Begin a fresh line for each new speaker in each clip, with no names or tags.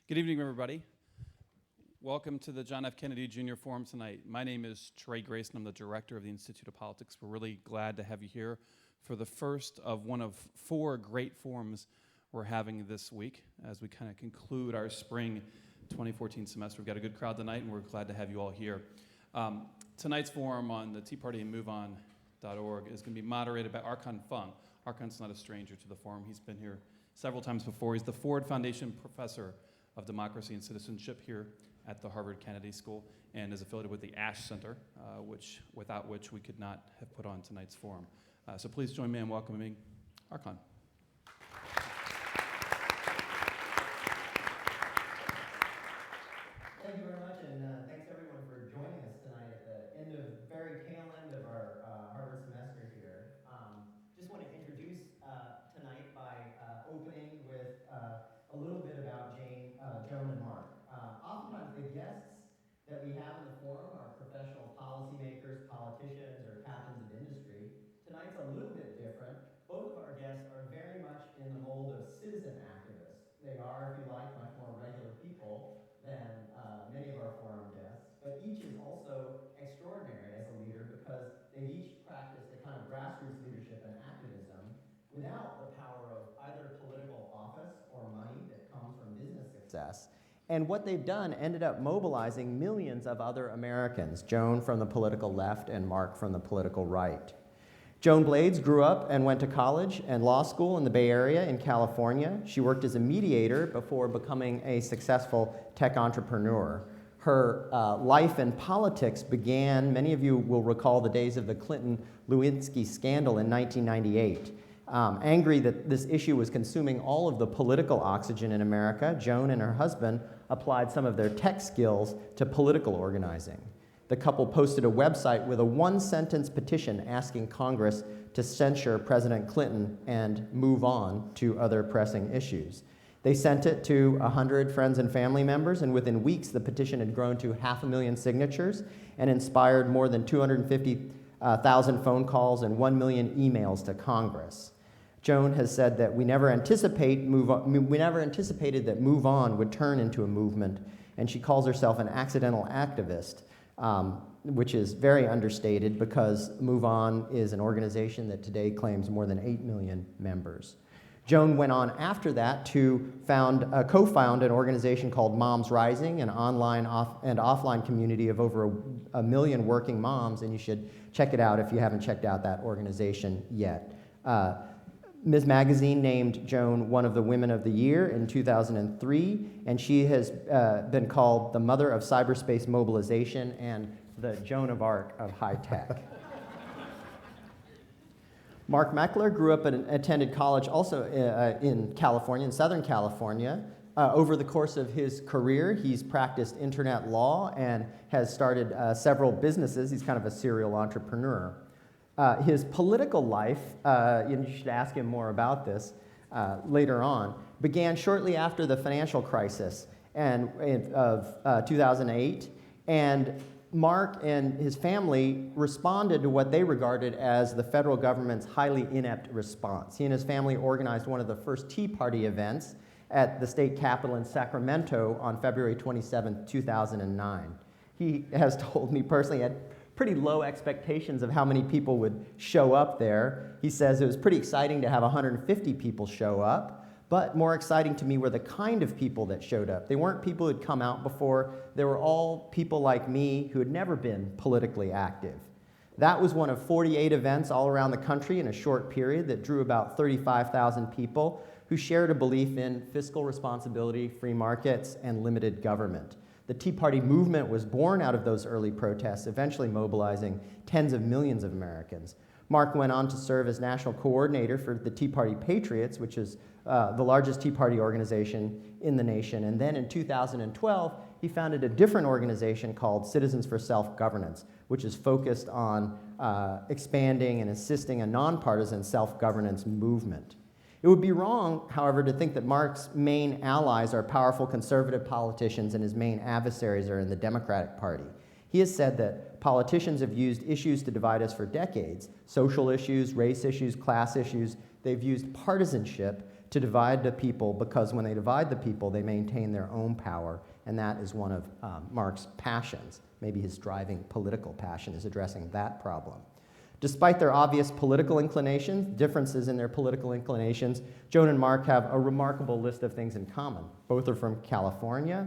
Good evening, everybody. Welcome to the John F. Kennedy Jr. Forum tonight. My name is Trey Grayson. I'm the director of the Institute of Politics. We're really glad to have you here for the first of one of four great forums we're having this week as we kind of conclude our spring 2014 semester. We've got a good crowd tonight, and we're glad to have you all here. Tonight's forum on the Tea Party and MoveOn.org is going to be moderated by Archon Fung. Archon's not a stranger to the forum. He's been here several times before. He's the Ford Foundation Professor of Democracy and Citizenship here at the Harvard Kennedy School and is affiliated with the Ash Center, without which we could not have put on tonight's forum. So please join me in welcoming Archon.
Thank you very much, and thanks everyone for joining us tonight at the very tail end of our Harvard semester here. Just want to introduce tonight by opening with a little bit about Joan and Mark. Oftentimes the guests that we have in the forum are professional policymakers, politicians, or captains of industry. Tonight's a little bit different. Both of our guests are very much in the mold of citizen activists. They are, if you like, much more regular people than many of our forum guests, but each is also extraordinary as a leader because they've each practiced a kind of grassroots leadership and activism without the power of either political office or money that comes from business success. And what they've done ended up mobilizing millions of other Americans, Joan from the political left and Mark from the political right. Joan Blades grew up and went to college and law school in the Bay Area in California. She worked as a mediator before becoming a successful tech entrepreneur. Her life in politics began, many of you will recall the days of the Clinton-Lewinsky scandal in 1998. Angry that this issue was consuming all of the political oxygen in America, Joan and her husband applied some of their tech skills to political organizing. The couple posted a website with a one-sentence petition asking Congress to censure President Clinton and move on to other pressing issues. They sent it to 100 friends and family members, and within weeks the petition had grown to 500,000 signatures and inspired more than 250,000 phone calls and 1 million emails to Congress. Joan has said that we never anticipated that Move On would turn into a movement, and she calls herself an accidental activist, which is very understated because Move On is an organization that today claims more than 8 million members. Joan went on after that to co-found an organization called Moms Rising, an online and offline community of over a million working moms, and you should check it out if you haven't checked out that organization yet. Ms. Magazine named Joan one of the Women of the Year in 2003, and she has been called the mother of cyberspace mobilization and the Joan of Arc of high tech. Mark Meckler grew up and attended college also in California, in Southern California. Over the course of his career, he's practiced internet law and has started several businesses. He's kind of a serial entrepreneur. His political life, and you should ask him more about this later on, began shortly after the financial crisis of 2008, and Mark and his family responded to what they regarded as the federal government's highly inept response. He and his family organized one of the first Tea Party events at the state capitol in Sacramento on February 27, 2009. He has told me personally, had pretty low expectations of how many people would show up there. He says it was pretty exciting to have 150 people show up, but more exciting to me were the kind of people that showed up. They weren't people who had come out before. They were all people like me who had never been politically active. That was one of 48 events all around the country in a short period that drew about 35,000 people who shared a belief in fiscal responsibility, free markets, and limited government. The Tea Party movement was born out of those early protests, eventually mobilizing tens of millions of Americans. Mark went on to serve as national coordinator for the Tea Party Patriots, which is the largest Tea Party organization in the nation. And then in 2012, he founded a different organization called Citizens for Self-Governance, which is focused on expanding and assisting a nonpartisan self-governance movement. It would be wrong, however, to think that Mark's main allies are powerful conservative politicians and his main adversaries are in the Democratic Party. He has said that politicians have used issues to divide us for decades, social issues, race issues, class issues. They've used partisanship to divide the people, because when they divide the people, they maintain their own power, and that is one of Mark's passions. Maybe his driving political passion is addressing that problem. Despite their obvious political inclinations, differences in their political inclinations, Joan and Mark have a remarkable list of things in common. Both are from California.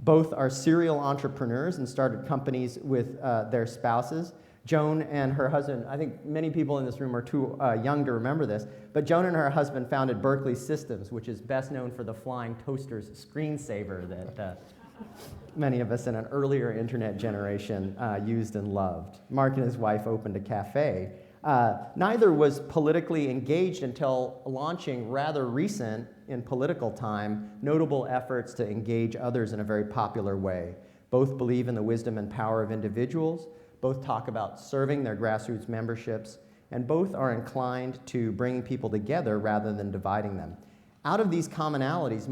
Both are serial entrepreneurs and started companies with their spouses. Joan and her husband, I think many people in this room are too young to remember this, but Joan and her husband founded Berkeley Systems, which is best known for the flying toasters screensaver that many of us in an earlier internet generation used and loved. Mark and his wife opened a cafe. Neither was politically engaged until launching rather recent in political time notable efforts to engage others in a very popular way. Both believe in the wisdom and power of individuals, both talk about serving their grassroots memberships, and both are inclined to bringing people together rather than dividing them. Out of these commonalities,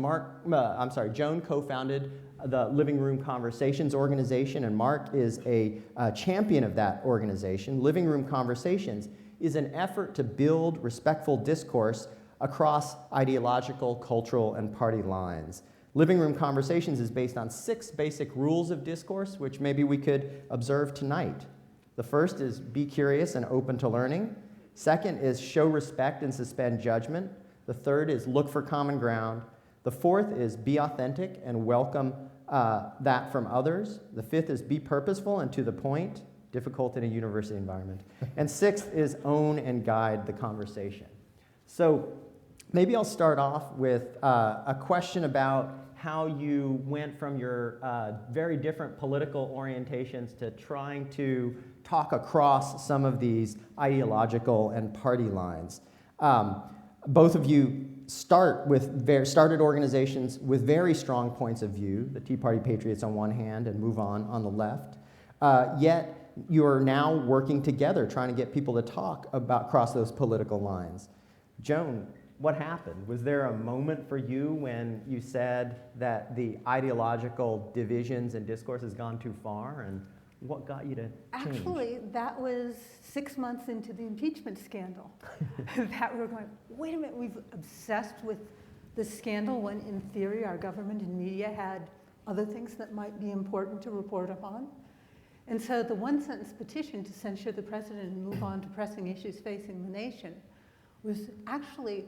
Joan co-founded the Living Room Conversations organization, and Mark is a champion of that organization. Living Room Conversations is an effort to build respectful discourse across ideological, cultural, and party lines. Living Room Conversations is based on 6 basic rules of discourse, which maybe we could observe tonight. The first is be curious and open to learning. Second is show respect and suspend judgment. The third is look for common ground. The fourth is be authentic and welcome that from others. The fifth is be purposeful and to the point, difficult in a university environment. And sixth is own and guide the conversation. So maybe I'll start off with a question about how you went from your very different political orientations to trying to talk across some of these ideological and party lines. Both of you started organizations with very strong points of view, the Tea Party Patriots on one hand and MoveOn on the left, yet you are now working together trying to get people to talk about across those political lines. Joan, what happened? Was there a moment for you when you said that the ideological divisions and discourse has gone too far, and what got you to change?
Actually, that was 6 months into the impeachment scandal that we were going, wait a minute, we've obsessed with the scandal when in theory our government and media had other things that might be important to report upon. And so the one-sentence petition to censure the president and move on to pressing issues facing the nation was actually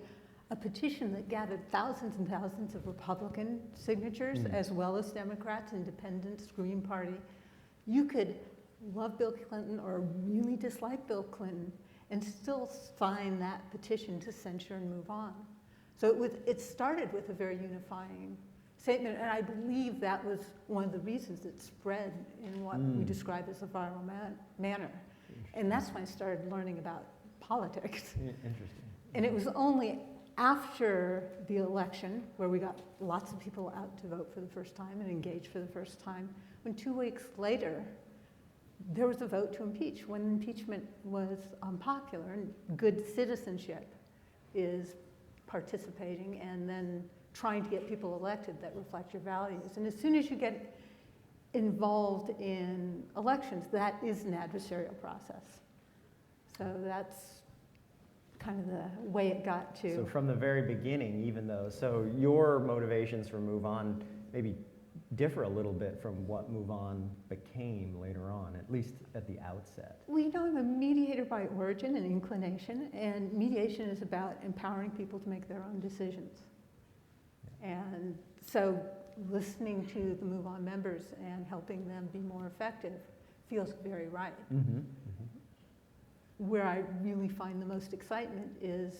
a petition that gathered thousands and thousands of Republican signatures, as well as Democrats, independents, Green Party. You could love Bill Clinton or really dislike Bill Clinton and still sign that petition to censure and move on. So it started with a very unifying statement, and I believe that was one of the reasons it spread in what we describe as a viral manner. And that's when I started learning about politics.
Interesting.
And it was only after the election, where we got lots of people out to vote for the first time and engage for the first time, when 2 weeks later, there was a vote to impeach, when impeachment was unpopular, and good citizenship is participating and then trying to get people elected that reflect your values. And as soon as you get involved in elections, that is an adversarial process. So that's kind of the way it got to.
So from the very beginning, even though, so your motivations for MoveOn maybe differ a little bit from what MoveOn became later on, at least at the outset.
Well, you know, I'm a mediator by origin and inclination, and mediation is about empowering people to make their own decisions. And so listening to the MoveOn members and helping them be more effective feels very right. Where I really find the most excitement is,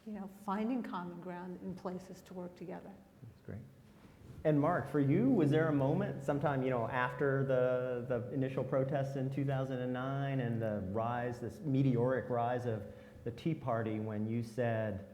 you know, finding common ground in places to work together.
That's great. And Mark, for you, was there a moment sometime, you know, after the initial protests in 2009 and the rise, this meteoric rise of the Tea Party, when you said,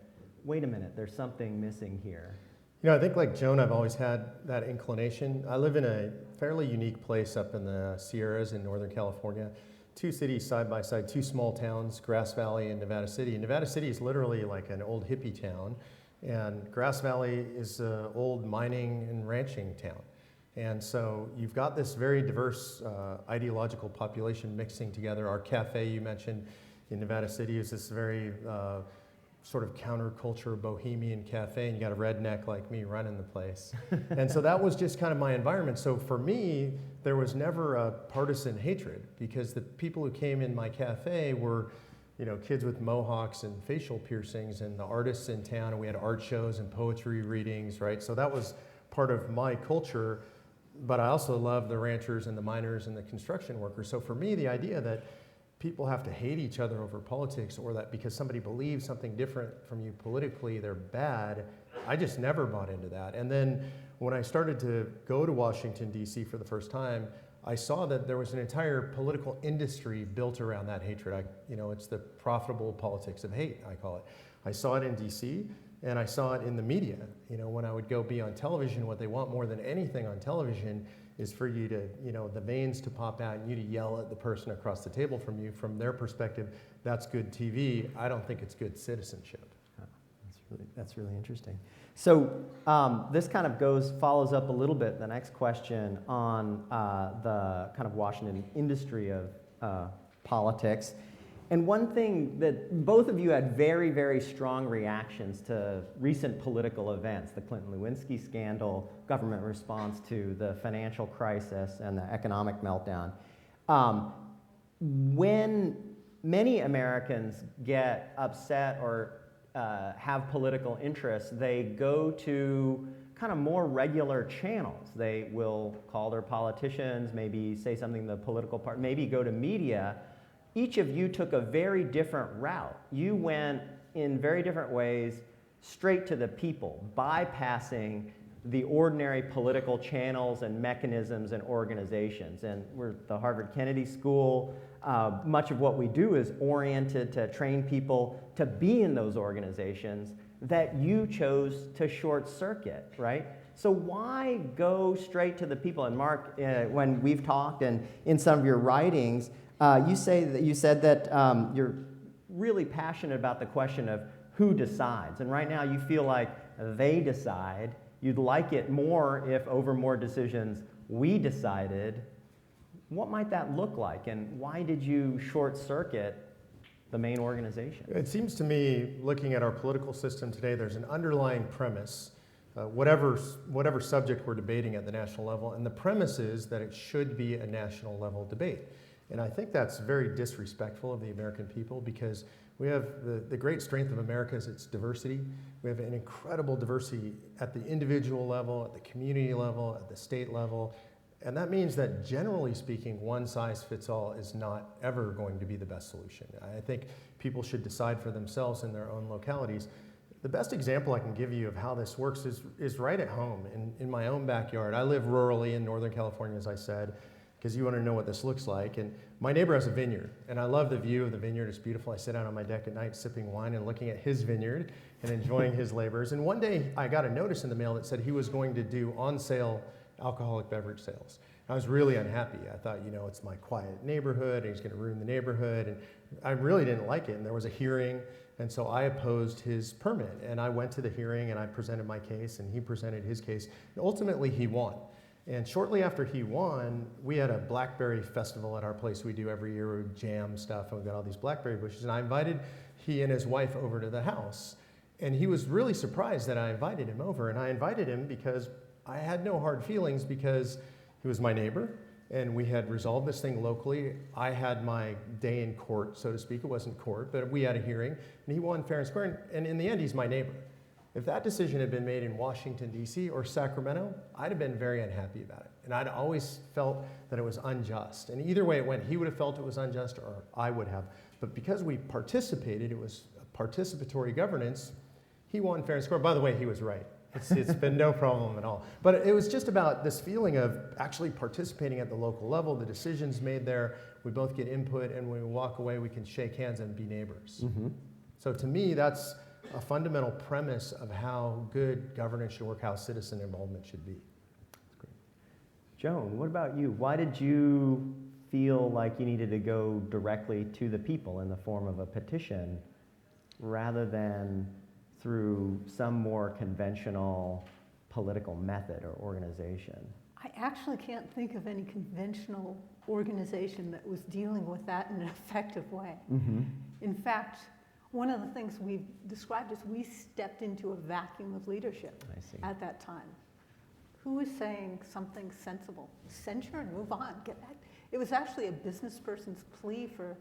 wait a minute, there's something missing here?
You know, I think like Joan, I've always had that inclination. I live in a fairly unique place up in the Sierras in Northern California. 2 cities side by side, 2 small towns, Grass Valley and Nevada City. And Nevada City is literally like an old hippie town. And Grass Valley is an old mining and ranching town. And so you've got this very diverse ideological population mixing together. Our cafe you mentioned in Nevada City is this very sort of counterculture bohemian cafe, and you got a redneck like me running the place. And so that was just kind of my environment. So for me, there was never a partisan hatred, because the people who came in my cafe were, you know, kids with mohawks and facial piercings, and the artists in town, and we had art shows and poetry readings, right? So that was part of my culture, but I also loved the ranchers and the miners and the construction workers. So for me, the idea that people have to hate each other over politics, or that because somebody believes something different from you politically, they're bad, I just never bought into that. And then when I started to go to Washington, D.C. for the first time, I saw that there was an entire political industry built around that hatred. You know, it's the profitable politics of hate, I call it. I saw it in D.C., and I saw it in the media. You know, when I would go be on television, what they want more than anything on television is for you to, you know, the veins to pop out and you to yell at the person across the table from you. From their perspective, that's good TV. I don't think it's good citizenship.
That's really interesting. So this kind of follows up a little bit the next question on the kind of Washington industry of politics. And one thing that both of you had very, very strong reactions to recent political events, the Clinton-Lewinsky scandal, government response to the financial crisis and the economic meltdown. When many Americans get upset or have political interests, they go to kind of more regular channels. They will call their politicians, maybe say something to the political party, maybe go to media. Each of you took a very different route. You went in very different ways straight to the people, bypassing the ordinary political channels and mechanisms and organizations. And we're at the Harvard Kennedy School. Much of what we do is oriented to train people to be in those organizations that you chose to short circuit, right? So why go straight to the people? And Mark, when we've talked and in some of your writings, you said that you're really passionate about the question of who decides. And right now you feel like they decide. You'd like it more if over more decisions we decided. What might that look like, and why did you short circuit the main organization?
It seems to me, looking at our political system today, there's an underlying premise, whatever subject we're debating at the national level, and the premise is that it should be a national level debate. And I think that's very disrespectful of the American people, because we have the great strength of America is its diversity. We have an incredible diversity at the individual level, at the community level, at the state level. And that means that generally speaking, one size fits all is not ever going to be the best solution. I think people should decide for themselves in their own localities. The best example I can give you of how this works is right at home, in my own backyard. I live rurally in Northern California, as I said, because you want to know what this looks like. And my neighbor has a vineyard, and I love the view of the vineyard. It's beautiful. I sit out on my deck at night sipping wine and looking at his vineyard and enjoying his labors. And one day I got a notice in the mail that said he was going to do on-sale alcoholic beverage sales. I was really unhappy. I thought, you know, it's my quiet neighborhood, and he's going to ruin the neighborhood. And I really didn't like it. And there was a hearing, and so I opposed his permit. And I went to the hearing, and I presented my case, and he presented his case. And ultimately, he won. And shortly after he won, we had a blackberry festival at our place we do every year. We jam stuff, and we've got all these blackberry bushes. And I invited he and his wife over to the house. And he was really surprised that I invited him over. And I invited him because I had no hard feelings, because he was my neighbor, and we had resolved this thing locally. I had my day in court, so to speak. It wasn't court, but we had a hearing, and he won fair and square. And in the end, he's my neighbor. If that decision had been made in Washington, D.C. or Sacramento, I'd have been very unhappy about it. And I'd always felt that it was unjust. And either way it went, he would have felt it was unjust, or I would have. But because we participated, it was a participatory governance, he won fair and square. By the way, he was right. It's been no problem at all. But it was just about this feeling of actually participating at the local level, the decisions made there, we both get input, and when we walk away, we can shake hands and be neighbors. Mm-hmm. So to me, that's a fundamental premise of how good governance should work, how citizen involvement should be.
That's great. Joan, what about you? Why did you feel like you needed to go directly to the people in the form of a petition rather than through some more conventional political method or organization?
I actually can't think of any conventional organization that was dealing with that in an effective way. Mm-hmm. In fact, one of the things we've described is we stepped into a vacuum of leadership
I see.
at that time. Who was saying something sensible? Censure and move on, get back. It was actually a business person's plea for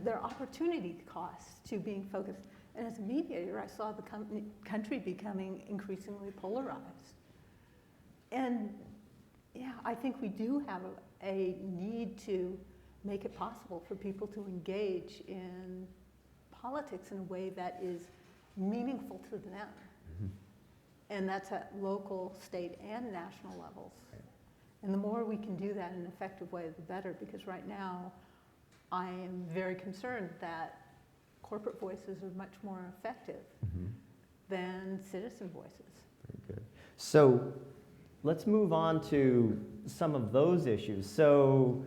their opportunity costs to being focused. And as a mediator, I saw the country becoming increasingly polarized. And yeah, I think we do have a need to make it possible for people to engage in politics in a way that is meaningful to them.
Mm-hmm.
And that's at local, state, and national levels.
Right.
And the more we can do that in an effective way, the better, because right now, I am very concerned that corporate voices are much more effective
Mm-hmm.
than citizen voices.
Very good. So let's move on to some of those issues. So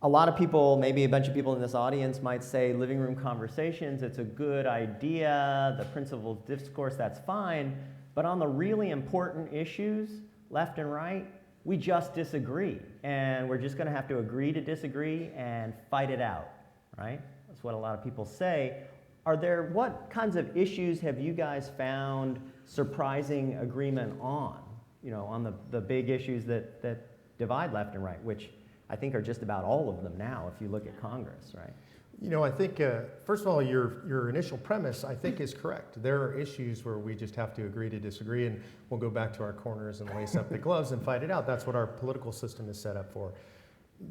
a lot of people, maybe a bunch of people in this audience might say living room conversations, it's a good idea, the principles of discourse, that's fine, but on the really important issues, left and right, we just disagree. And we're just gonna have to agree to disagree and fight it out, right? That's what a lot of people say. What kinds of issues have you guys found surprising agreement on? On the big issues that divide left and right, which I think are just about all of them now if you look at Congress, right?
I think, first of all, your initial premise, I think, is correct. There are issues where we just have to agree to disagree, and we'll go back to our corners and lace up the gloves and fight it out. That's what our political system is set up for.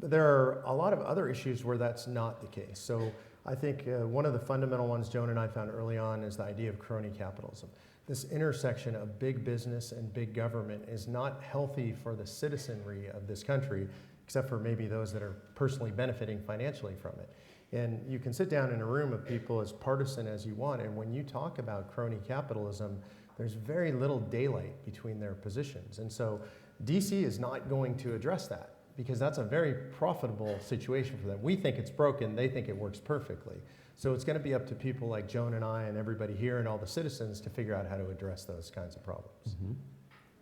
But there are a lot of other issues where that's not the case. So I think one of the fundamental ones Joan and I found early on is the idea of crony capitalism. This intersection of big business and big government is not healthy for the citizenry of this country, except for maybe those that are personally benefiting financially from it. And you can sit down in a room of people as partisan as you want, and when you talk about crony capitalism, there's very little daylight between their positions. And so DC is not going to address that, because that's a very profitable situation for them. We think it's broken, they think it works perfectly. So it's going to be up to people like Joan and I and everybody here and all the citizens to figure out how to address those kinds of problems.
Mm-hmm.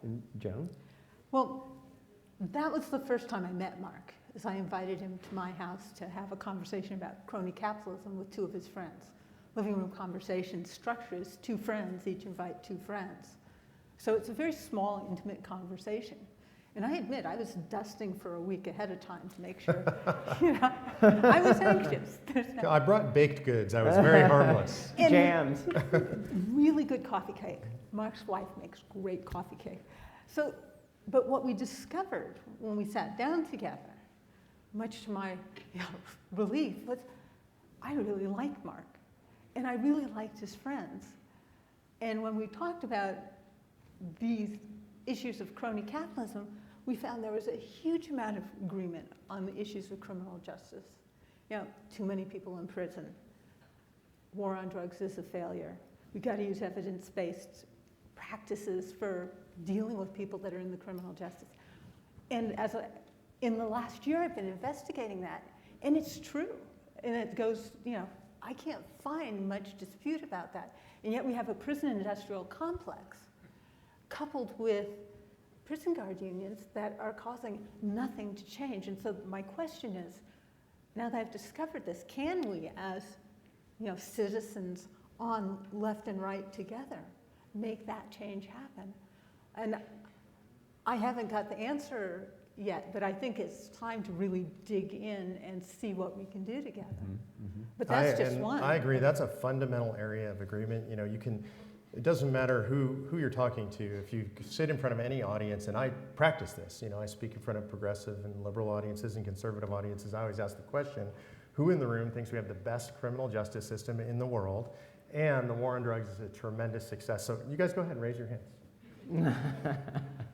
And Joan?
Well, that was the first time I met Mark, as I invited him to my house to have a conversation about crony capitalism with two of his friends. Living room conversation structure is two friends, each invite two friends. So it's a very small, intimate conversation. And I admit, I was dusting for a week ahead of time to make sure, I was anxious.
I brought baked goods. I was very harmless.
And
Jams.
really good coffee cake. Mark's wife makes great coffee cake. So, but what we discovered when we sat down together, much to my relief, was I really like Mark. And I really liked his friends. And when we talked about these issues of crony capitalism, we found there was a huge amount of agreement on the issues of criminal justice. Too many people in prison. War on drugs is a failure. We've got to use evidence-based practices for dealing with people that are in the criminal justice. And in the last year, I've been investigating that, and it's true. And it goes, I can't find much dispute about that. And yet we have a prison industrial complex coupled with prison guard unions that are causing nothing to change. And so my question is, now that I've discovered this, can we, as citizens on left and right together, make that change happen? And I haven't got the answer yet, but I think it's time to really dig in and see what we can do together.
Mm-hmm. Mm-hmm.
But that's just one.
I agree. That's a fundamental area of agreement. It doesn't matter who you're talking to. If you sit in front of any audience, and I practice this, I speak in front of progressive and liberal audiences and conservative audiences, I always ask the question, who in the room thinks we have the best criminal justice system in the world? And the war on drugs is a tremendous success. So you guys go ahead and raise your hands.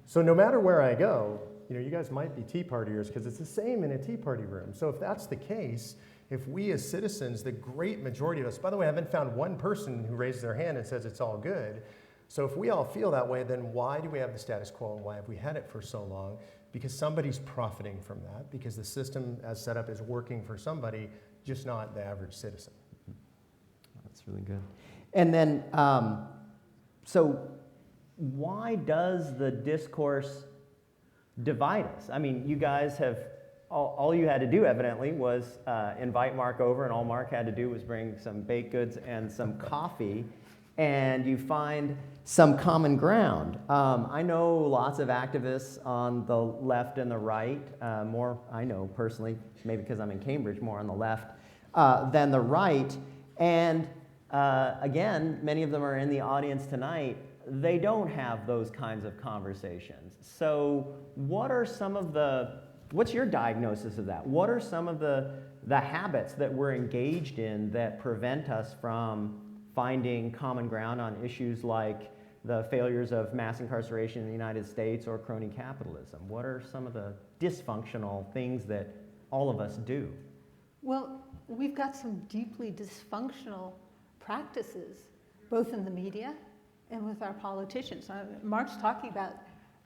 So no matter where I go, you guys might be Tea Partiers because it's the same in a Tea Party room. So if that's the case, if we as citizens, the great majority of us, by the way, I haven't found one person who raised their hand and says it's all good. So if we all feel that way, then why do we have the status quo and why have we had it for so long? Because somebody's profiting from that, because the system as set up is working for somebody, just not the average citizen.
That's really good. And then, so why does the discourse divide us? I mean, you guys have all you had to do, evidently, was invite Mark over, and all Mark had to do was bring some baked goods and some coffee, and you find some common ground. I know lots of activists on the left and the right, more, I know personally, maybe because I'm in Cambridge, more on the left than the right. And again, many of them are in the audience tonight. They don't have those kinds of conversations. So what are some of what's your diagnosis of that? What are some of the habits that we're engaged in that prevent us from finding common ground on issues like the failures of mass incarceration in the United States or crony capitalism? What are some of the dysfunctional things that all of us do?
Well, we've got some deeply dysfunctional practices, both in the media and with our politicians. Mark's talking about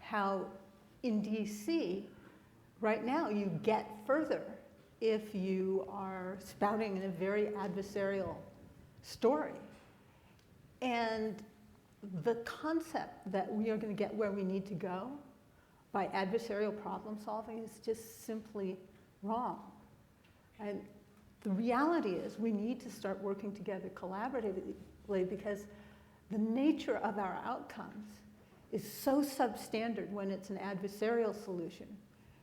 how in DC, right now, you get further if you are spouting in a very adversarial story. And the concept that we are going to get where we need to go by adversarial problem solving is just simply wrong. And the reality is we need to start working together collaboratively, because the nature of our outcomes is so substandard when it's an adversarial solution.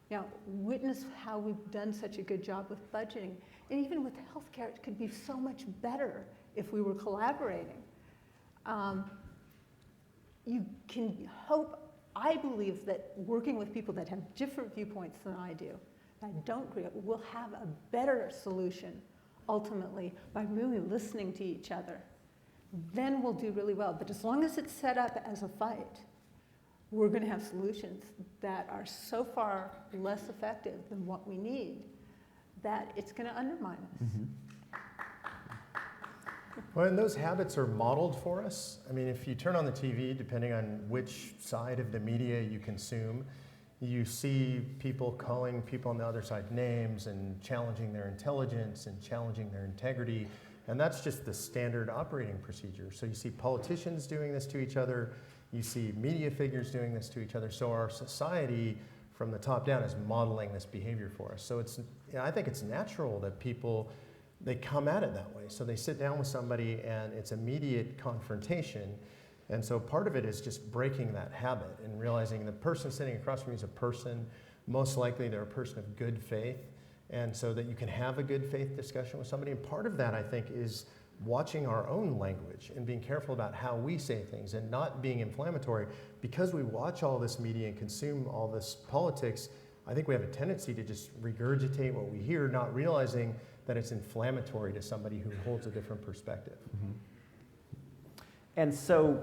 Now, witness how we've done such a good job with budgeting. And even with healthcare, it could be so much better if we were collaborating. You can hope, I believe, that working with people that have different viewpoints than I do, that don't agree, will have a better solution ultimately by really listening to each other. Then we'll do really well. But as long as it's set up as a fight, we're going to have solutions that are so far less effective than what we need that it's going to undermine us.
Mm-hmm.
Well, and those habits are modeled for us. I mean, if you turn on the TV, depending on which side of the media you consume, you see people calling people on the other side names and challenging their intelligence and challenging their integrity. And that's just the standard operating procedure. So you see politicians doing this to each other. You see media figures doing this to each other. So our society from the top down is modeling this behavior for us. So I think it's natural that people, they come at it that way. So they sit down with somebody and it's immediate confrontation. And so part of it is just breaking that habit and realizing the person sitting across from you is a person. Most likely they're a person of good faith. And so that you can have a good faith discussion with somebody. And part of that, I think, is watching our own language and being careful about how we say things and not being inflammatory. Because we watch all this media and consume all this politics, I think we have a tendency to just regurgitate what we hear, not realizing that it's inflammatory to somebody who holds a different perspective.
Mm-hmm. And so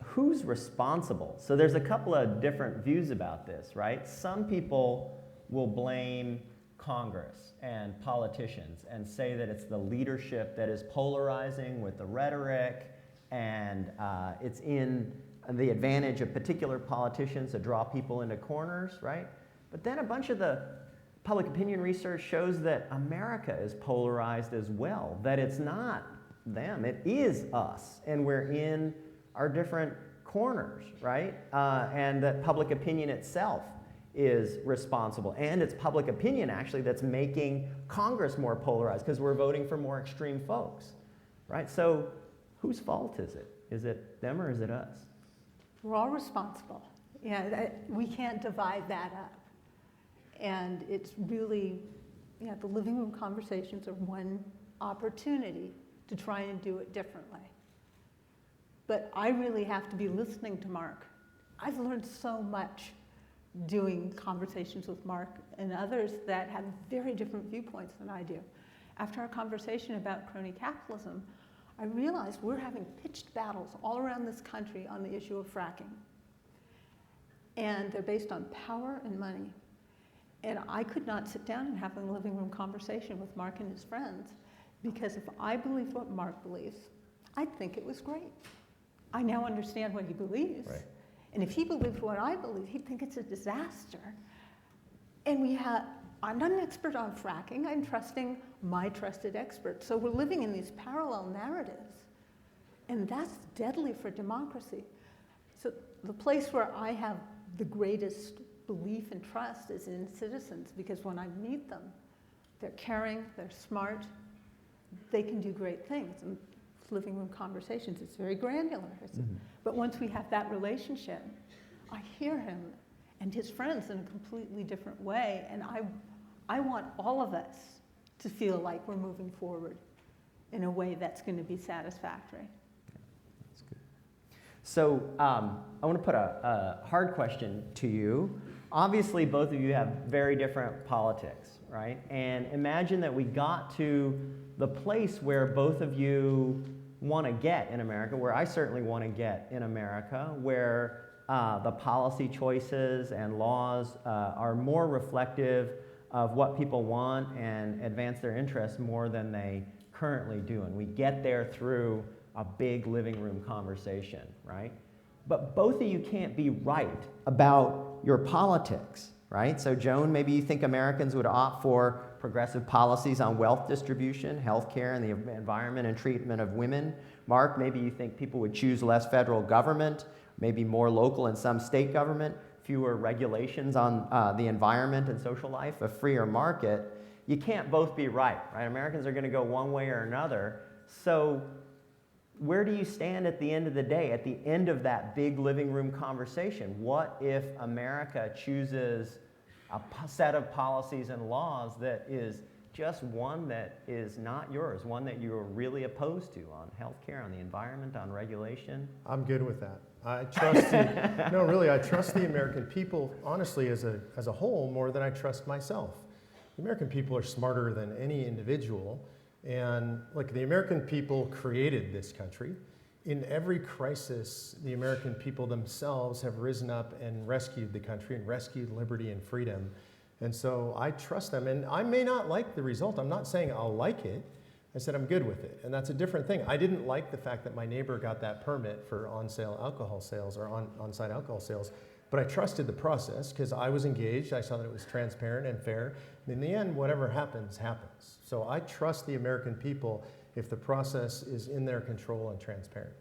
who's responsible? So there's a couple of different views about this, right? Some people will blame Congress and politicians and say that it's the leadership that is polarizing with the rhetoric, and it's in the advantage of particular politicians to draw people into corners, right? But then a bunch of the public opinion research shows that America is polarized as well, that it's not them, it is us, and we're in our different corners, right? And that public opinion itself is responsible. And it's public opinion, actually, that's making Congress more polarized because we're voting for more extreme folks, right? So whose fault is it? Is it them or is it us?
We're all responsible. Yeah, we can't divide that up. And it's really, the living room conversations are one opportunity to try and do it differently. But I really have to be listening to Mark. I've learned so much doing conversations with Mark and others that have very different viewpoints than I do. After our conversation about crony capitalism, I realized we're having pitched battles all around this country on the issue of fracking. And they're based on power and money. And I could not sit down and have a living room conversation with Mark and his friends, because if I believed what Mark believes, I'd think it was great. I now understand what he believes.
Right.
And if he believed what I believe, he'd think it's a disaster. And I'm not an expert on fracking, I'm trusting my trusted experts. So we're living in these parallel narratives. And that's deadly for democracy. So the place where I have the greatest belief and trust is in citizens, because when I meet them, they're caring, they're smart, they can do great things. And living room conversations, it's very granular. But once we have that relationship, I hear him and his friends in a completely different way, and I want all of us to feel like we're moving forward in a way that's going to be satisfactory.
That's good. So I want to put a hard question to you. Obviously, both of you have very different politics, right? And imagine that we got to the place where both of you want to get in America, where I certainly want to get in America, where the policy choices and laws are more reflective of what people want and advance their interests more than they currently do. And we get there through a big living room conversation, right? But both of you can't be right about your politics, right? So Joan, maybe you think Americans would opt for progressive policies on wealth distribution, healthcare, and the environment and treatment of women. Mark, maybe you think people would choose less federal government, maybe more local and some state government, fewer regulations on the environment and social life, a freer market. You can't both be right? Americans are going to go one way or another. So where do you stand at the end of the day, at the end of that big living room conversation? What if America chooses a set of policies and laws that is just one that is not yours, one that you're really opposed to on healthcare, on the environment, on regulation?
I'm good with that. I trust no, really, I trust the American people, honestly, as a whole, more than I trust myself. The American people are smarter than any individual, and like the American people created this country. In every crisis, the American people themselves have risen up and rescued the country and rescued liberty and freedom. And so I trust them, and I may not like the result. I'm not saying I'll like it. I said I'm good with it, and that's a different thing. I didn't like the fact that my neighbor got that permit for on-sale alcohol sales or on-site alcohol sales, but I trusted the process because I was engaged. I saw that it was transparent and fair. And in the end, whatever happens, happens. So I trust the American people if the process is in their control and transparent.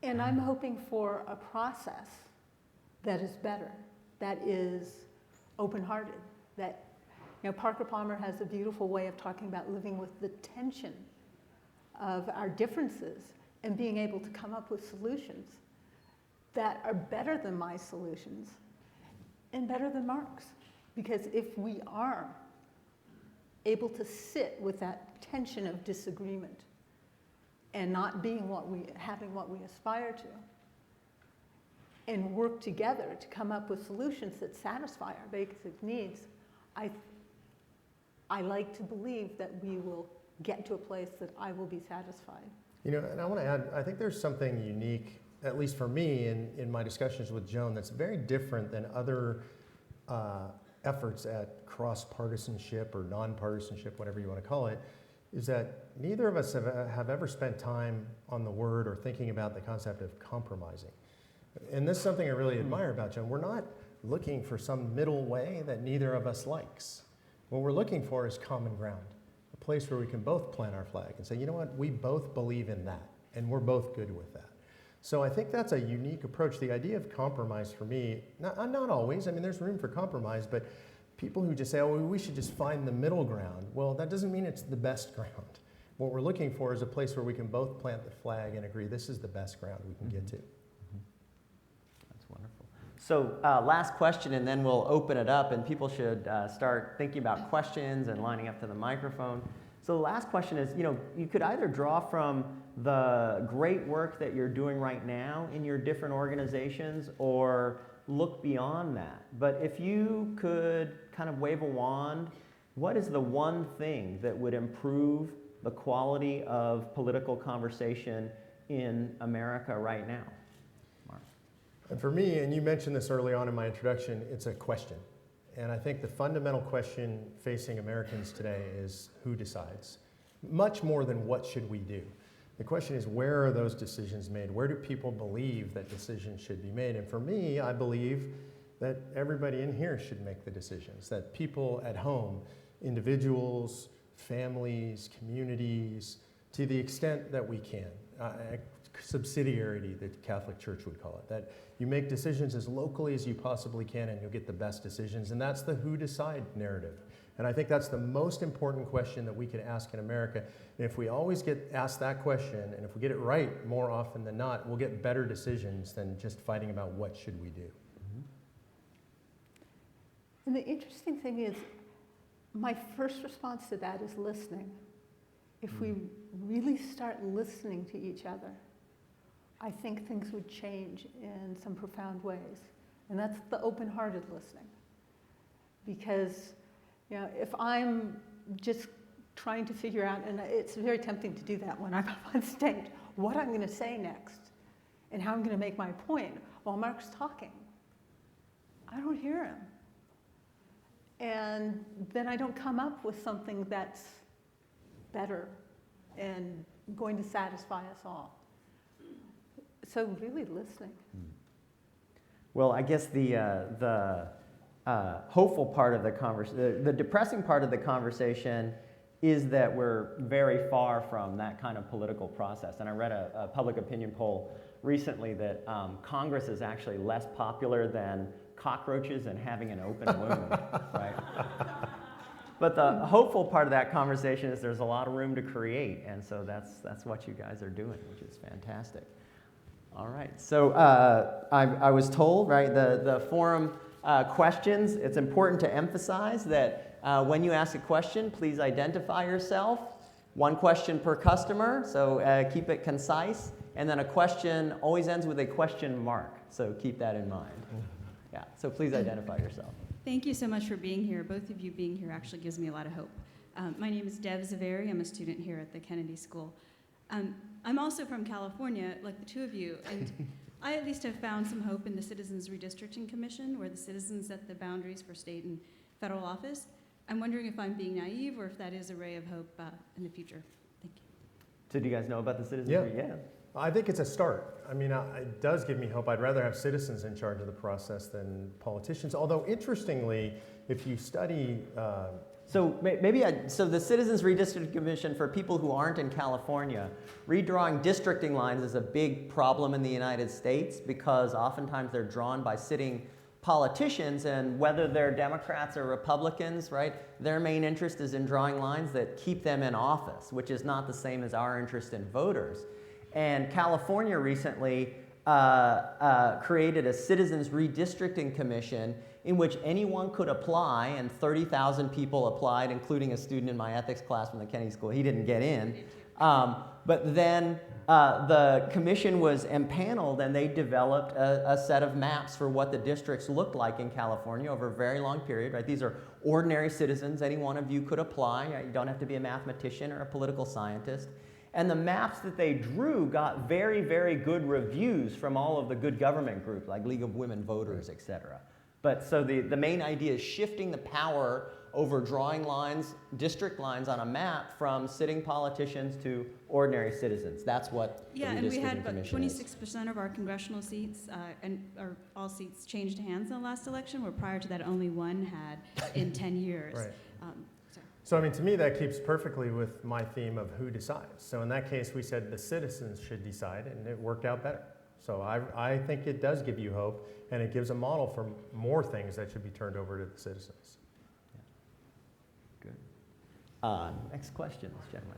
And I'm hoping for a process that is better, that is open-hearted, that, Parker Palmer has a beautiful way of talking about living with the tension of our differences and being able to come up with solutions that are better than my solutions and better than Mark's. Because if we are able to sit with that tension of disagreement and not having what we aspire to, and work together to come up with solutions that satisfy our basic needs, I like to believe that we will get to a place that I will be satisfied.
And I want to add, I think there's something unique, at least for me, in my discussions with Joan, that's very different than other efforts at cross-partisanship or non-partisanship, whatever you want to call it, is that neither of us have ever spent time on the word or thinking about the concept of compromising. And this is something I really admire about Joan. We're not looking for some middle way that neither of us likes. What we're looking for is common ground, a place where we can both plant our flag and say, you know what, we both believe in that, and we're both good with that. So I think that's a unique approach. The idea of compromise for me, not always, there's room for compromise, but people who just say, oh, we should just find the middle ground, well, that doesn't mean it's the best ground. What we're looking for is a place where we can both plant the flag and agree this is the best ground we can get to.
That's wonderful. So last question, and then we'll open it up, and people should start thinking about questions and lining up to the microphone. So the last question is, you could either draw from the great work that you're doing right now in your different organizations or look beyond that. But if you could kind of wave a wand, what is the one thing that would improve the quality of political conversation in America right now? Mark.
And for me, and you mentioned this early on in my introduction, it's a question. And I think the fundamental question facing Americans today is who decides? Much more than what should we do. The question is, where are those decisions made? Where do people believe that decisions should be made? And for me, I believe that everybody in here should make the decisions, that people at home, individuals, families, communities, to the extent that we can. subsidiarity, the Catholic Church would call it, that you make decisions as locally as you possibly can and you'll get the best decisions, and that's the who decide narrative. And I think that's the most important question that we can ask in America. And if we always get asked that question, and if we get it right more often than not, we'll get better decisions than just fighting about what should we do.
And the interesting thing is, my first response to that is listening. If we really start listening to each other, I think things would change in some profound ways. And that's the open-hearted listening. Because, you know, if I'm just trying to figure out, and it's very tempting to do that when I'm up on stage, what I'm going to say next and how I'm going to make my point while Mark's talking, I don't hear him. And then I don't come up with something that's better and going to satisfy us all. So really listening.
Well, I guess the hopeful part of the conversation, the depressing part of the conversation is that we're very far from that kind of political process. And I read a public opinion poll recently that Congress is actually less popular than cockroaches and having an open wound, right? But the hopeful part of that conversation is there's a lot of room to create, and so that's what you guys are doing, which is fantastic. All right, so I was told, right, the forum questions, it's important to emphasize that when you ask a question, please identify yourself. One question per customer, so keep it concise, and then a question always ends with a question mark, so keep that in mind. Yeah, so please identify yourself.
Thank you so much for being here. Both of you being here actually gives me a lot of hope. My name is Dev Zaveri. I'm a student here at the Kennedy School. I'm also from California, like the two of you, and I at least have found some hope in the Citizens Redistricting Commission, where the citizens set the boundaries for state and federal office. I'm wondering if I'm being naive or if that is a ray of hope in the future. Thank you.
So do you guys know about the Citizens?
Yeah. I think it's a start. I mean, it does give me hope. I'd rather have citizens in charge of the process than politicians. Although, interestingly, if you study...
So the Citizens Redistricting Commission, for people who aren't in California, redrawing districting lines is a big problem in the United States because oftentimes they're drawn by sitting politicians, and whether they're Democrats or Republicans, right, their main interest is in drawing lines that keep them in office, which is not the same as our interest in voters. And California recently created a Citizens Redistricting Commission in which anyone could apply, and 30,000 people applied, including a student in my ethics class from the Kennedy School. He didn't get in. But then the commission was empaneled, and they developed a set of maps for what the districts looked like in California over a very long period. Right? These are ordinary citizens. Any one of you could apply. You don't have to be a mathematician or a political scientist. And the maps that they drew got very, very good reviews from all of the good government groups, like League of Women Voters, et cetera. But so the main idea is shifting the power over drawing lines, district lines on a map from sitting politicians to ordinary citizens. That's what the
and we had
redistricting
about
commission is.
26% of our congressional seats or all seats changed hands in the last election, where prior to that only one had in 10 years.
Right. So, I mean, to me, that keeps perfectly with my theme of who decides. So in that case, we said the citizens should decide, and it worked out better. So I think it does give you hope, and it gives a model for more things that should be turned over to the citizens.
Good. Next question, gentlemen.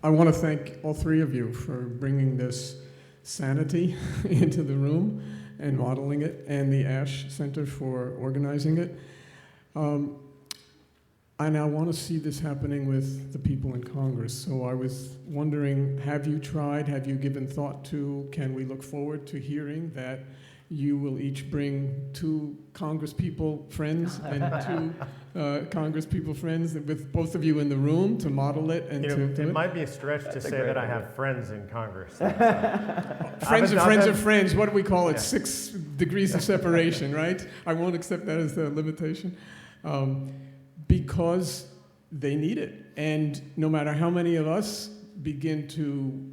I want to thank all three of you for bringing this sanity into the room and modeling it, and the Ash Center for organizing it. I now want to see this happening with the people in Congress. So I was wondering, have you tried, have you given thought to, can we look forward to hearing that you will each bring 2 Congresspeople friends and 2 Congresspeople friends with both of you in the room to model it and to do
it
it?
might be a stretch to say that I have friends in Congress.
Friends of friends of friends, what do we call it? 6 degrees of separation, right? I won't accept that as a limitation. Because they need it. And no matter how many of us begin to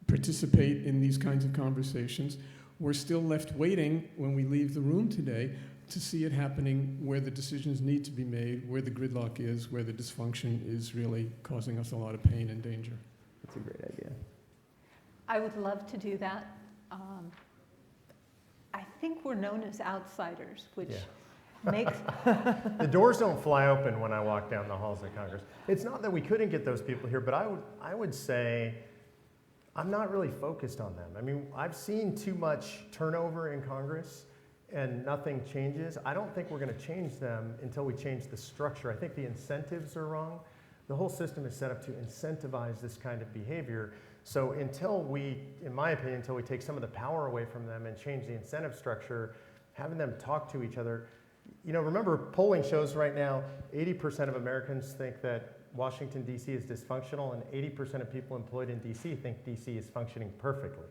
participate in these kinds of conversations, we're still left waiting when we leave the room today to see it happening where the decisions need to be made, where the gridlock is, where the dysfunction is really causing us a lot of pain and danger.
That's a great idea.
I would love to do that. I think we're known as outsiders, which makes...
The doors don't fly open when I walk down the halls of Congress. It's not that we couldn't get those people here, but I would say I'm not really focused on them. I mean, I've seen too much turnover in Congress and nothing changes. I don't think we're going to change them until we change the structure. I think the incentives are wrong. The whole system is set up to incentivize this kind of behavior. So until we, in my opinion, until we take some of the power away from them and change the incentive structure, having them talk to each other. You know, remember, polling shows right now, 80% of Americans think that Washington, D.C. is dysfunctional, and 80% of people employed in D.C. think D.C. is functioning perfectly.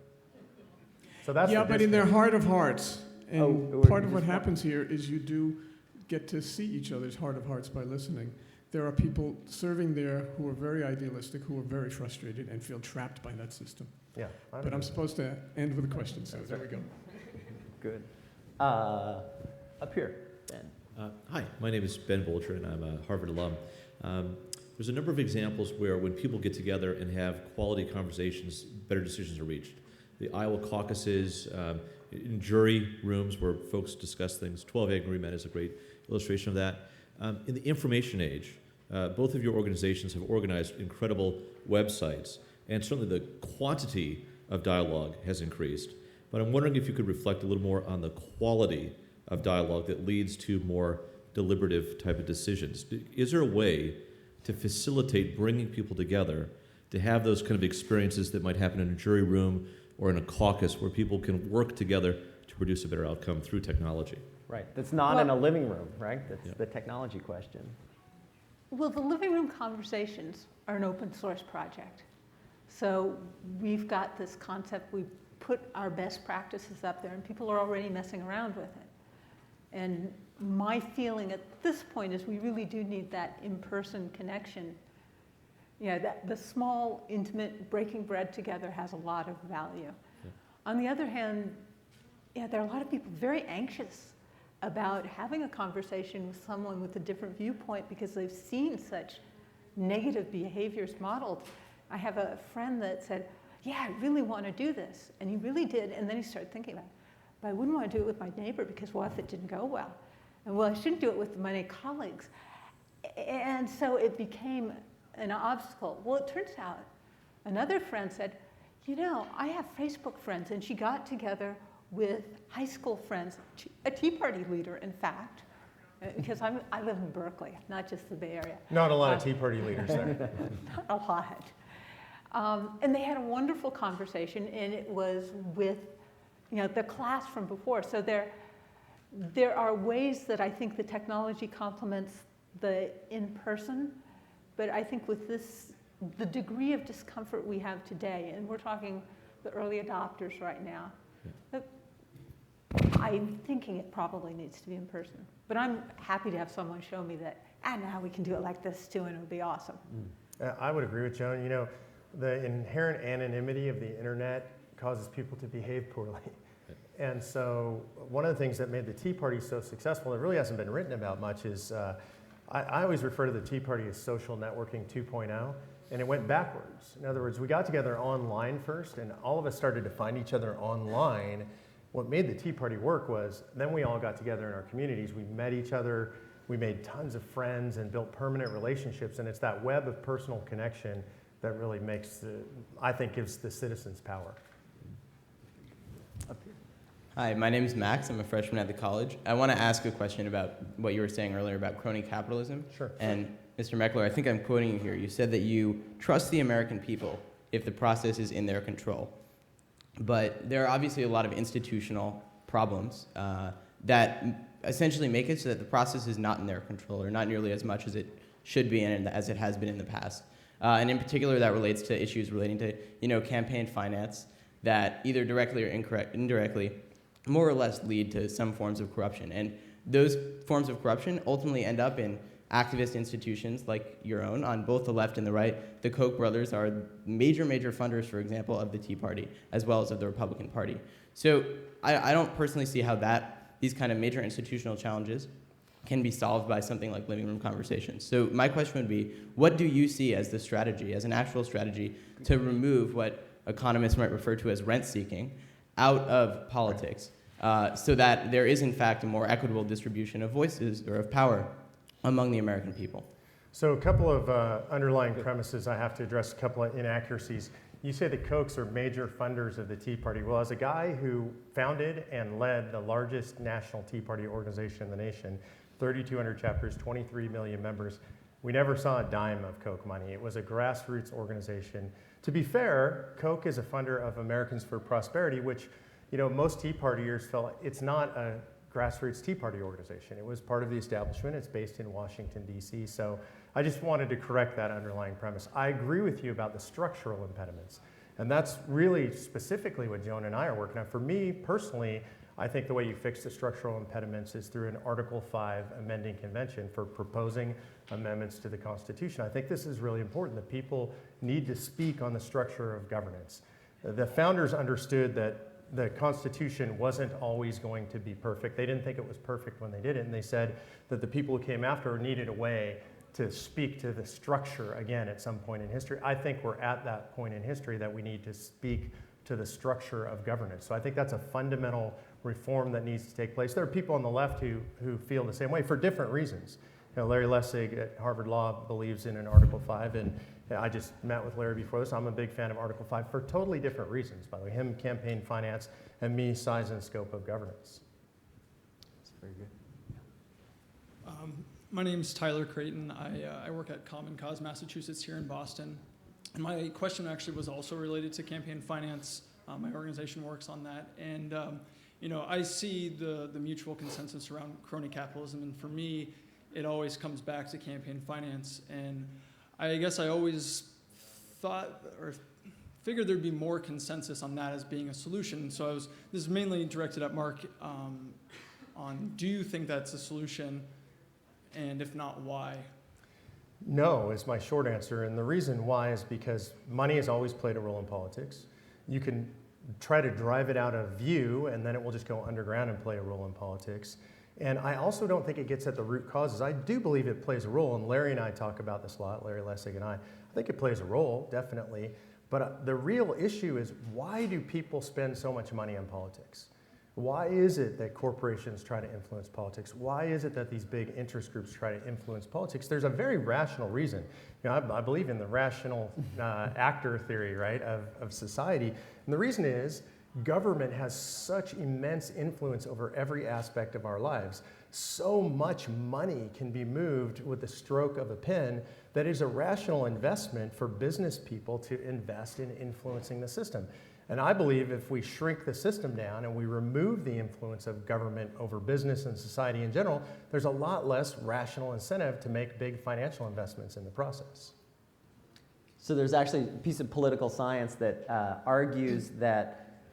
So that's
Yeah,
the
but in their
disconnect.
heart of hearts, and
Oh,
part of what
just-
happens here is you do get to see each other's heart of hearts by listening. There are people serving there who are very idealistic, who are very frustrated and feel trapped by that system.
Yeah,
But I'm supposed to end with a question, so there we go.
Good. Up here, Ben.
Hi, my name is Ben Bolger, and I'm a Harvard alum. There's a number of examples where when people get together and have quality conversations, better decisions are reached. The Iowa caucuses, in jury rooms where folks discuss things. 12 Angry Men is a great illustration of that. In the information age, both of your organizations have organized incredible websites, and certainly the quantity of dialogue has increased. But I'm wondering if you could reflect a little more on the quality of dialogue that leads to more deliberative type of decisions. Is there a way to facilitate bringing people together to have those kind of experiences that might happen in a jury room or in a caucus where people can work together to produce a better outcome through technology?
Right. That's not in a living room, right? That's
Yeah.
the technology question.
Well, the living room conversations are an open source project. So we've got this concept, we put our best practices up there and people are already messing around with it. And my feeling at this point is we really do need that in-person connection. Yeah, that the small, intimate breaking bread together has a lot of value.
Yeah.
On the other hand, yeah, there are a lot of people very anxious about having a conversation with someone with a different viewpoint because they've seen such negative behaviors modeled. I have a friend that said, yeah, I really want to do this. And he really did. And then he started thinking about it. But I wouldn't want to do it with my neighbor because what if it didn't go well? And well, I shouldn't do it with my colleagues. And so it became an obstacle. Well, it turns out another friend said, you know, I have Facebook friends. And she got together with high school friends, a Tea Party leader, in fact, because I live in Berkeley, not just the Bay Area.
Not a lot of Tea Party leaders there.
Not a lot. And they had a wonderful conversation, and it was with, you know, the class from before. So there are ways that I think the technology complements the in-person, but I think with this, the degree of discomfort we have today, and we're talking the early adopters right now, I'm thinking it probably needs to be in person. But I'm happy to have someone show me that, now we can do it like this too, and it would be awesome.
I would agree with Joan. You know, the inherent anonymity of the internet causes people to behave poorly. And so one of the things that made the Tea Party so successful, that really hasn't been written about much, is I always refer to the Tea Party as social networking 2.0, and it went backwards. In other words, we got together online first, and all of us started to find each other online. What made the Tea Party work was then we all got together in our communities, we met each other, we made tons of friends and built permanent relationships, and it's that web of personal connection that really makes, I think, gives the citizens power.
Up here.
Hi, my name is Max. I'm a freshman at the college. I want to ask a question about what you were saying earlier about crony capitalism.
Sure.
And Mr. Meckler, I think I'm quoting you here. You said that you trust the American people if the process is in their control. But there are obviously a lot of institutional problems that essentially make it so that the process is not in their control, or not nearly as much as it should be and as it has been in the past. And in particular, that relates to issues relating to, you know, campaign finance that either directly or indirectly more or less lead to some forms of corruption. And those forms of corruption ultimately end up in activist institutions like your own on both the left and the right. The Koch brothers are major funders, for example, of the Tea Party, as well as of the Republican Party. So I don't personally see how these kind of major institutional challenges can be solved by something like living room conversations. So my question would be, what do you see as the strategy, as an actual strategy, to remove what economists might refer to as rent-seeking, out of politics, so that there is, in fact, a more equitable distribution of voices or of power among the American people.
So a couple of underlying premises I have to address, a couple of inaccuracies. You say the Kochs are major funders of the Tea Party. Well, as a guy who founded and led the largest National Tea Party organization in the nation, 3,200 chapters, 23 million members, we never saw a dime of Koch money. It was a grassroots organization. To be fair, Koch is a funder of Americans for Prosperity, which, you know, most Tea Partiers felt it's not a grassroots Tea Party organization. It was part of the establishment. It's based in Washington, D.C. So I just wanted to correct that underlying premise. I agree with you about the structural impediments. And that's really specifically what Joan and I are working on. For me personally, I think the way you fix the structural impediments is through an Article 5 amending convention for proposing amendments to the Constitution. I think this is really important, that people need to speak on the structure of governance. The founders understood that the Constitution wasn't always going to be perfect. They didn't think it was perfect when they did it, and they said that the people who came after needed a way to speak to the structure again at some point in history. I think we're at that point in history that we need to speak to the structure of governance. So I think that's a fundamental reform that needs to take place. There are people on the left who feel the same way for different reasons. You know, Larry Lessig at Harvard Law believes in an Article 5, and I just met with Larry before this. I'm a big fan of Article 5 for totally different reasons, by the way. Him, campaign finance, and me, size and scope of governance.
That's very good.
My name's Tyler Creighton. I work at Common Cause Massachusetts here in Boston. And my question actually was also related to campaign finance. My organization works on that. And you know, I see the mutual consensus around crony capitalism, and for me, it always comes back to campaign finance. And I guess I always thought or figured there'd be more consensus on that as being a solution. So this is mainly directed at Mark on, do you think that's a solution? And if not, why?
No is my short answer, and the reason why is because money has always played a role in politics. You can try to drive it out of view, and then it will just go underground and play a role in politics. And I also don't think it gets at the root causes. I do believe it plays a role, and Larry and I talk about this a lot, Larry Lessig and I think it plays a role, definitely. But the real issue is, why do people spend so much money on politics? Why is it that corporations try to influence politics? Why is it that these big interest groups try to influence politics? There's a very rational reason. You know, I believe in the rational actor theory, right, of society. And the reason is, government has such immense influence over every aspect of our lives. So much money can be moved with the stroke of a pen that is a rational investment for business people to invest in influencing the system. And I believe if we shrink the system down and we remove the influence of government over business and society in general, there's a lot less rational incentive to make big financial investments in the process.
So there's actually a piece of political science that argues that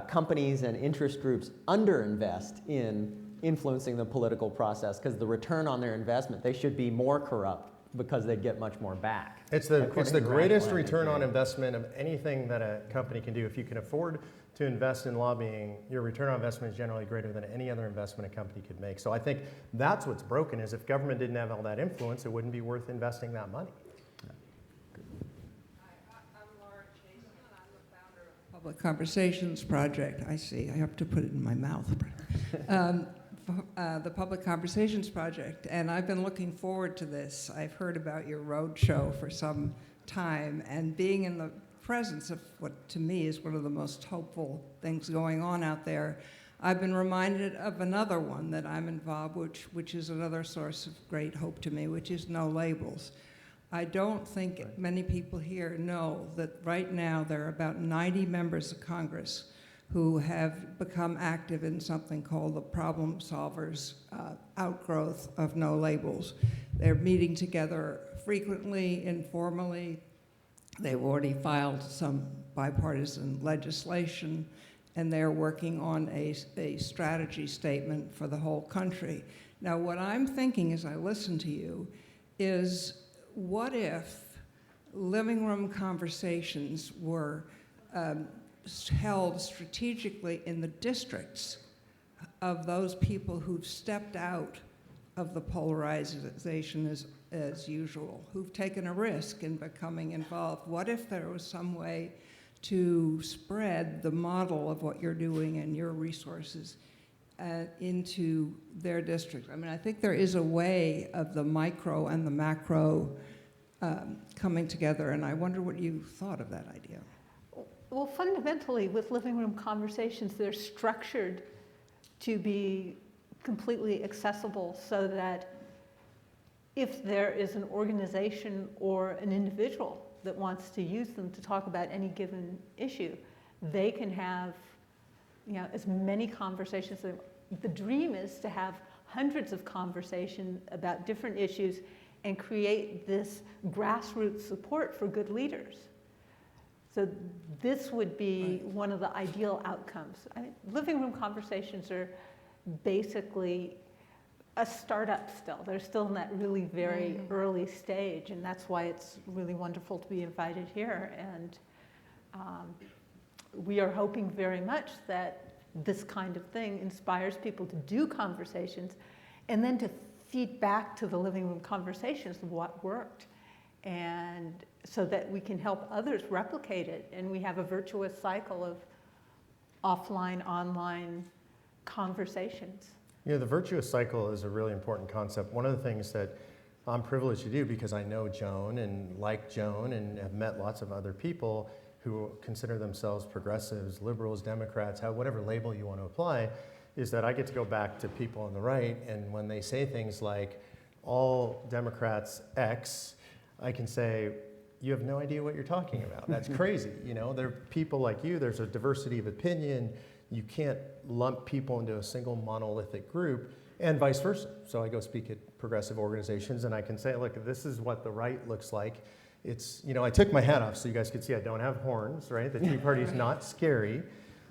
companies and interest groups underinvest in influencing the political process because the return on their investment, they should be more corrupt because they get much more back.
It's the greatest return on investment of anything that a company can do. If you can afford to invest in lobbying, your return on investment is generally greater than any other investment a company could make. So I think that's what's broken, is if government didn't have all that influence, it wouldn't be worth investing that money.
Public Conversations Project. I see. I have to put it in my mouth. The Public Conversations Project, and I've been looking forward to this. I've heard about your road show for some time, and being in the presence of what to me is one of the most hopeful things going on out there, I've been reminded of another one that I'm involved with, which is another source of great hope to me, which is No Labels. I don't think many people here know that right now there are about 90 members of Congress who have become active in something called the Problem Solvers outgrowth of No Labels. They're meeting together frequently, informally. They've already filed some bipartisan legislation, and they're working on a strategy statement for the whole country. Now, what I'm thinking as I listen to you is, what if living room conversations were held strategically in the districts of those people who've stepped out of the polarization as usual, who've taken a risk in becoming involved? What if there was some way to spread the model of what you're doing and your resources into their district? I mean, I think there is a way of the micro and the macro coming together, and I wonder what you thought of that idea.
Well, fundamentally, with living room conversations, they're structured to be completely accessible so that if there is an organization or an individual that wants to use them to talk about any given issue, they can have, as many conversations. The dream is to have hundreds of conversations about different issues and create this grassroots support for good leaders. So this would be one of the ideal outcomes. Living room conversations are basically a startup still. They're still in that really very early stage, and that's why it's really wonderful to be invited here. And we are hoping very much that this kind of thing inspires people to do conversations and then to feed back to the living room conversations what worked, and so that we can help others replicate it, and we have a virtuous cycle of offline, online conversations.
The virtuous cycle is a really important concept. One of the things that I'm privileged to do, because I know Joan and like Joan and have met lots of other people who consider themselves progressives, liberals, Democrats, whatever label you want to apply, is that I get to go back to people on the right, and when they say things like, all Democrats X, I can say, you have no idea what you're talking about. That's crazy. There are people like you, there's a diversity of opinion. You can't lump people into a single monolithic group, and vice versa. So I go speak at progressive organizations, and I can say, look, this is what the right looks like. It's, I took my hat off so you guys could see I don't have horns, right? The Tea Party's not scary.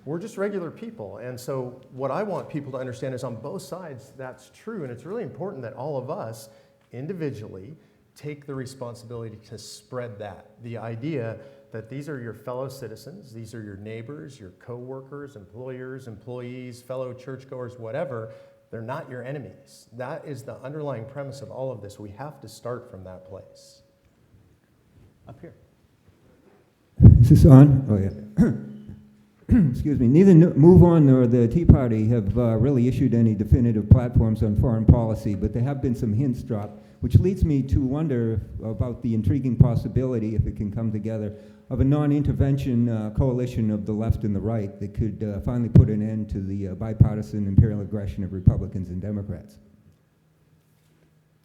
We're just regular people. And so what I want people to understand is on both sides, that's true. And it's really important that all of us individually take the responsibility to spread that. The idea that these are your fellow citizens, these are your neighbors, your coworkers, employers, employees, fellow churchgoers, whatever. They're not your enemies. That is the underlying premise of all of this. We have to start from that place.
Up here.
Is this on? Oh, yeah. Excuse me. Neither MoveOn nor the Tea Party have really issued any definitive platforms on foreign policy, but there have been some hints dropped, which leads me to wonder about the intriguing possibility, if it can come together, of a non-intervention coalition of the left and the right that could finally put an end to the bipartisan imperial aggression of Republicans and Democrats.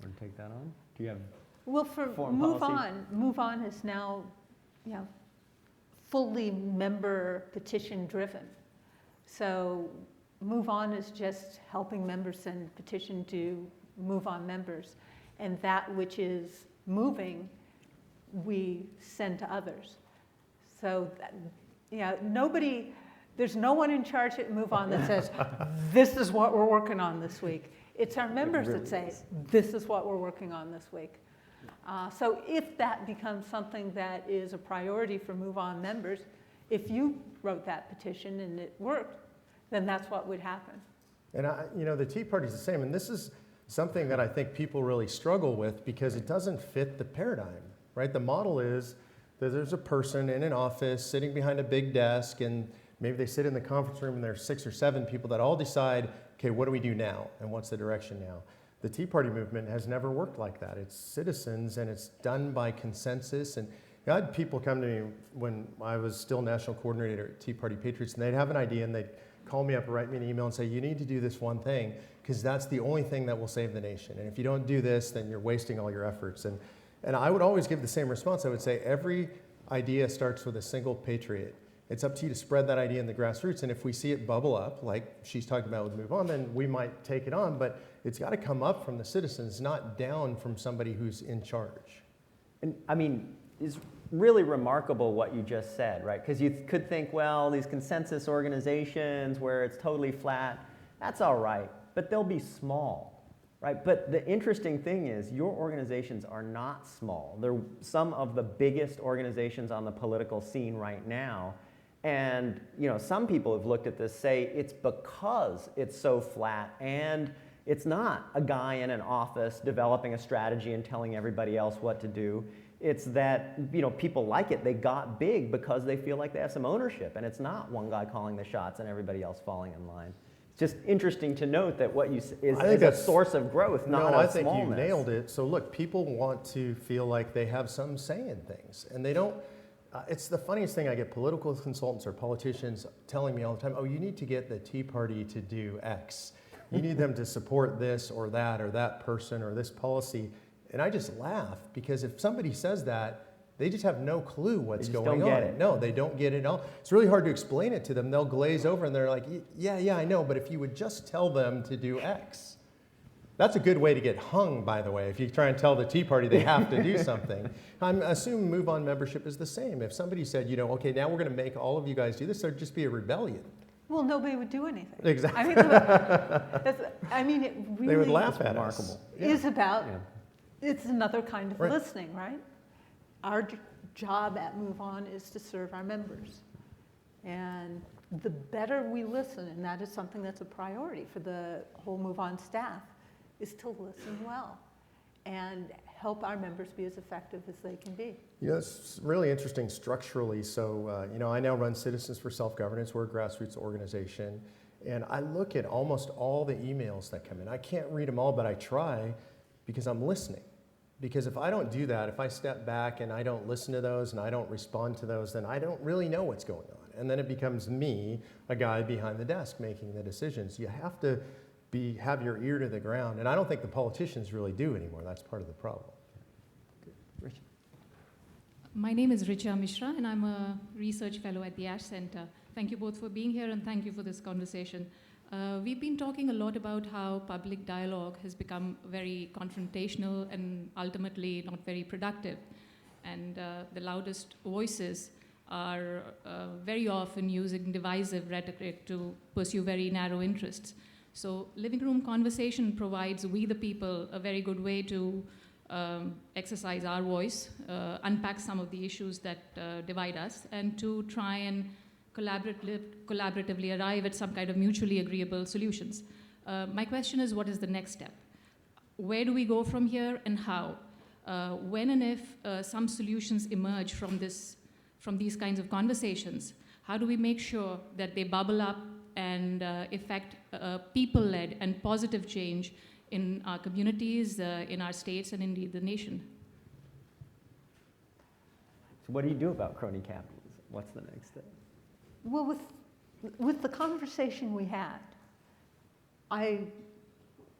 Want to take that on? Do you have?
Well, for MoveOn is now, fully member petition driven. So MoveOn is just helping members send petition to MoveOn members, and that which is moving, we send to others. So, there's no one in charge at MoveOn that says, this is what we're working on this week. It's our members that say, this is what we're working on this week. So if that becomes something that is a priority for MoveOn members, if you wrote that petition and it worked, then that's what would happen.
And the Tea Party's the same, and this is something that I think people really struggle with because it doesn't fit the paradigm, right? The model is that there's a person in an office sitting behind a big desk, and maybe they sit in the conference room and there's 6 or 7 people that all decide, okay, what do we do now and what's the direction now? The Tea Party movement has never worked like that. It's citizens, and it's done by consensus. And I had people come to me when I was still national coordinator at Tea Party Patriots, and they'd have an idea, and they'd call me up or write me an email and say, you need to do this one thing, because that's the only thing that will save the nation. And if you don't do this, then you're wasting all your efforts. And I would always give the same response. I would say, every idea starts with a single patriot. It's up to you to spread that idea in the grassroots, and if we see it bubble up, like she's talking about with MoveOn, then we might take it on, but it's got to come up from the citizens, not down from somebody who's in charge.
And I mean, it's really remarkable what you just said, right? Because you could think, well, these consensus organizations where it's totally flat, that's all right, but they'll be small, right? But the interesting thing is your organizations are not small. They're some of the biggest organizations on the political scene right now. And some people have looked at this, say it's because it's so flat, and it's not a guy in an office developing a strategy and telling everybody else what to do. It's that, you know, people like it. They got big because they feel like they have some ownership, and it's not one guy calling the shots and everybody else falling in line. It's just interesting to note that what you is a source of growth, not
no,
of
I think
smallness.
you nailed it. So look, people want to feel like they have some say in things, and they don't. It's the funniest thing. I get political consultants or politicians telling me all the time, oh, you need to get the Tea Party to do X. You need them to support this or that person or this policy. And I just laugh, because if somebody says that, they just have no clue what's going on.
Don't get it.
No, they don't get it at all. It's really hard to explain it to them. They'll glaze over and they're like, yeah, I know, but if you would just tell them to do X. That's a good way to get hung, by the way, if you try and tell the Tea Party they have to do something. I assume MoveOn membership is the same. If somebody said, you know, okay, now we're going to make all of you guys do this, there'd just be a rebellion.
Well, nobody would do anything.
Exactly.
I mean, it really
They would laugh at
remarkable.
us.
is about, it's another kind of
Right.
listening, right? Our job at MoveOn is to serve our members. And the better we listen, and that is something that's a priority for the whole MoveOn staff, is to listen well and help our members be as effective as they can be.
You know, it's really interesting structurally. So, you know, I now run Citizens for Self-Governance. We're a grassroots organization. And I look at almost all the emails that come in. I can't read them all, but I try because I'm listening. Because if I don't do that, if I step back and I don't listen to those and I don't respond to those, then I don't really know what's going on. And then it becomes me, a guy behind the desk, making the decisions. You have to have your ear to the ground. And I don't think the politicians really do anymore. That's part of the problem.
My name is Richa Mishra, and I'm a research fellow at the Ash Center. Thank you both for being here, and thank you for this conversation. We've been talking a lot about how public dialogue has become very confrontational and ultimately not very productive. And the loudest voices are very often using divisive rhetoric to pursue very narrow interests. So living room conversation provides we the people a very good way to exercise our voice, unpack some of the issues that divide us, and to try and collaboratively arrive at some kind of mutually agreeable solutions. My question is, what is the next step? Where do we go from here, and how? When and if some solutions emerge from these kinds of conversations, how do we make sure that they bubble up and effect people-led and positive change in our communities, in our states, and indeed the nation?
So what do you do about crony capitalism? What's the next step?
Well, with the conversation we had, I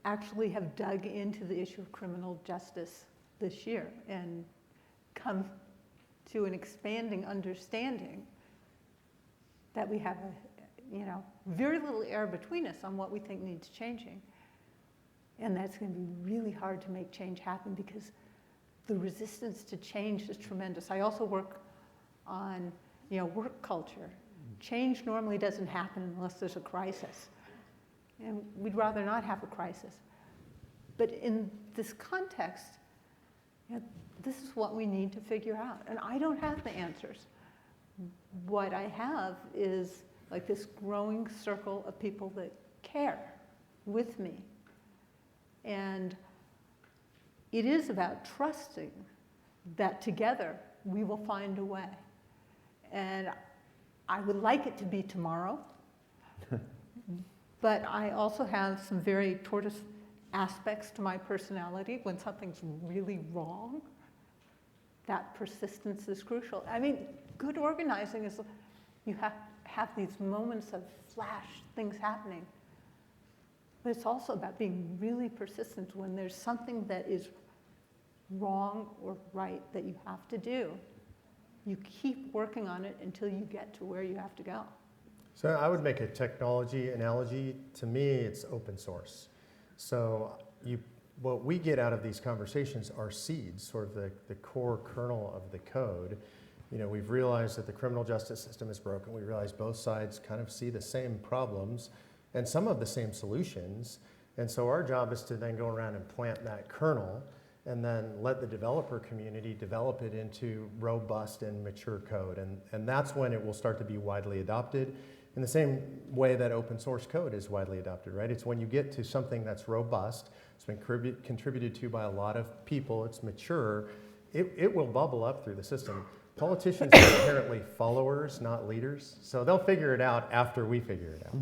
actually have dug into the issue of criminal justice this year and come to an expanding understanding that we have very little air between us on what we think needs changing. And that's going to be really hard to make change happen because the resistance to change is tremendous. I also work on work culture. Change normally doesn't happen unless there's a crisis. And we'd rather not have a crisis. But in this context, this is what we need to figure out. And I don't have the answers. What I have is like this growing circle of people that care with me. And it is about trusting that together we will find a way. And I would like it to be tomorrow, but I also have some very tortoise aspects to my personality. When something's really wrong, that persistence is crucial. I mean, good organizing is you have these moments of flash things happening. But it's also about being really persistent when there's something that is wrong or right that you have to do. You keep working on it until you get to where you have to go.
So I would make a technology analogy. To me, it's open source. So what we get out of these conversations are seeds, sort of the core kernel of the code. We've realized that the criminal justice system is broken. We realize both sides kind of see the same problems and some of the same solutions. And so our job is to then go around and plant that kernel and then let the developer community develop it into robust and mature code. And that's when it will start to be widely adopted in the same way that open source code is widely adopted, right? It's when you get to something that's robust, it's been contributed to by a lot of people, it's mature, it will bubble up through the system. Politicians are inherently followers, not leaders, so they'll figure it out after we figure it out.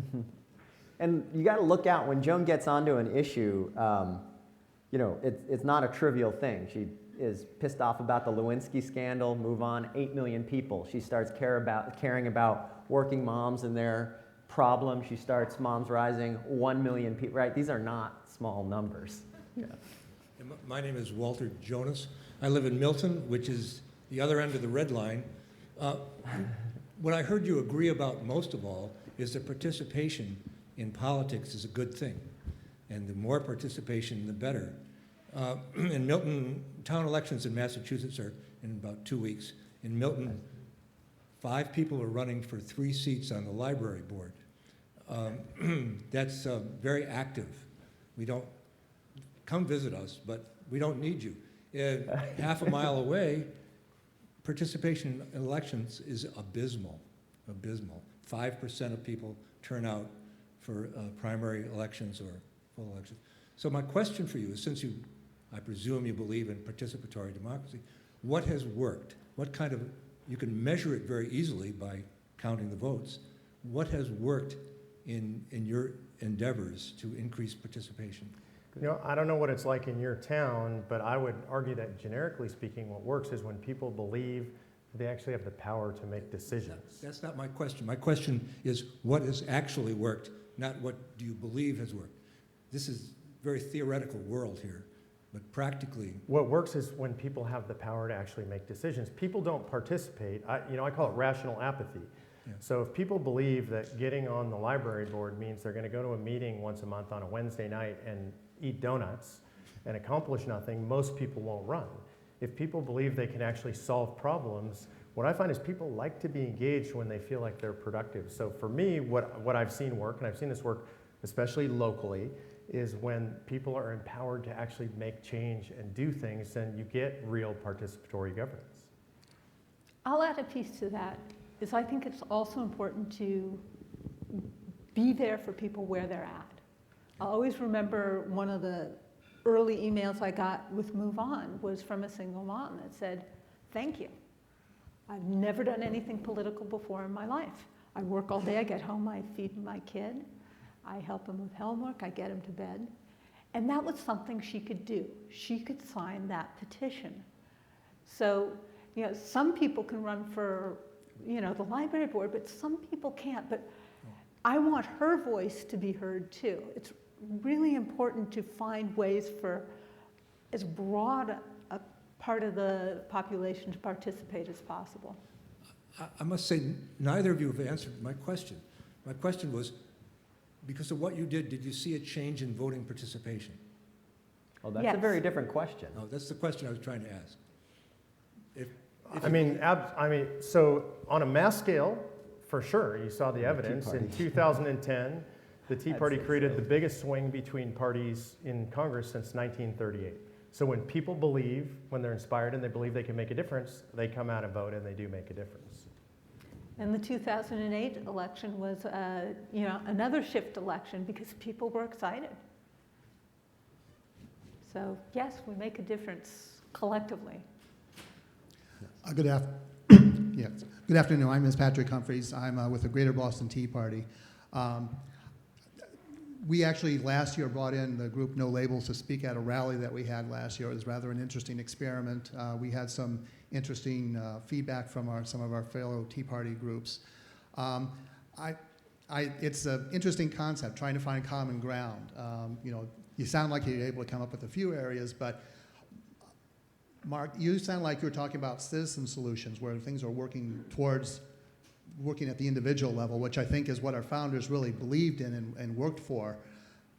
And you got to look out when Joan gets onto an issue. You know, it's not a trivial thing. She is pissed off about the Lewinsky scandal. MoveOn, 8 million people. She starts caring about working moms and their problems. She starts Moms Rising, 1 million people. Right? These are not small numbers. Yeah.
My name is Walter Jonas. I live in Milton, which is the other end of the red line. What I heard you agree about most of all is that participation in politics is a good thing. And the more participation, the better. In Milton, town elections in Massachusetts are in about 2 weeks. In Milton, 5 people are running for 3 seats on the library board. That's very active. We don't, come visit us, but we don't need you. Half a mile away, participation in elections is abysmal, abysmal. 5% of people turn out for primary elections or full elections. So my question for you is, since you, I presume you believe in participatory democracy, what has worked? What kind of, you can measure it very easily by counting the votes. What has worked in your endeavors to increase participation?
You know, I don't know what it's like in your town, but I would argue that generically speaking, what works is when people believe they actually have the power to make decisions.
That's not my question. My question is what has actually worked, not what do you believe has worked. This is a very theoretical world here, but practically.
What works is when people have the power to actually make decisions. People don't participate. I call it rational apathy.
Yeah.
So if people believe that getting on the library board means they're going to go to a meeting once a month on a Wednesday night and eat donuts and accomplish nothing, most people won't run. If people believe they can actually solve problems, what I find is people like to be engaged when they feel like they're productive. So for me, what I've seen work, and I've seen this work especially locally, is when people are empowered to actually make change and do things, then you get real participatory governance.
I'll add a piece to that, is I think it's also important to be there for people where they're at. I always remember one of the early emails I got with MoveOn was from a single mom that said, "Thank you. I've never done anything political before in my life. I work all day, I get home, I feed my kid, I help him with homework, I get him to bed." And that was something she could do. She could sign that petition. So, you know, some people can run for, you know, the library board, but some people can't. But I want her voice to be heard too. It's really important to find ways for as broad a part of the population to participate as possible.
I must say, neither of you have answered my question. My question was, because of what you did you see a change in voting participation?
Oh, that's
Yes.
a very different question.
No, that's the question I was trying to ask.
So on a mass scale, for sure, you saw the evidence. In 2010, the Tea Party created the biggest swing between parties in Congress since 1938. So when people believe, when they're inspired and they believe they can make a difference, they come out and vote and they do make a difference.
And the 2008 election was, you know, another shift election because people were excited. So yes, we make a difference collectively.
Good afternoon. I'm Ms. Patrick Humphreys. I'm with the Greater Boston Tea Party. We actually last year brought in the group No Labels to speak at a rally that we had last year. It was rather an interesting experiment. We had some interesting feedback from some of our fellow Tea Party groups. It's an interesting concept, trying to find common ground. You know, you sound like you're able to come up with a few areas, but Mark, you sound like you're talking about citizen solutions where things are working towards working at the individual level, which I think is what our founders really believed in and worked for.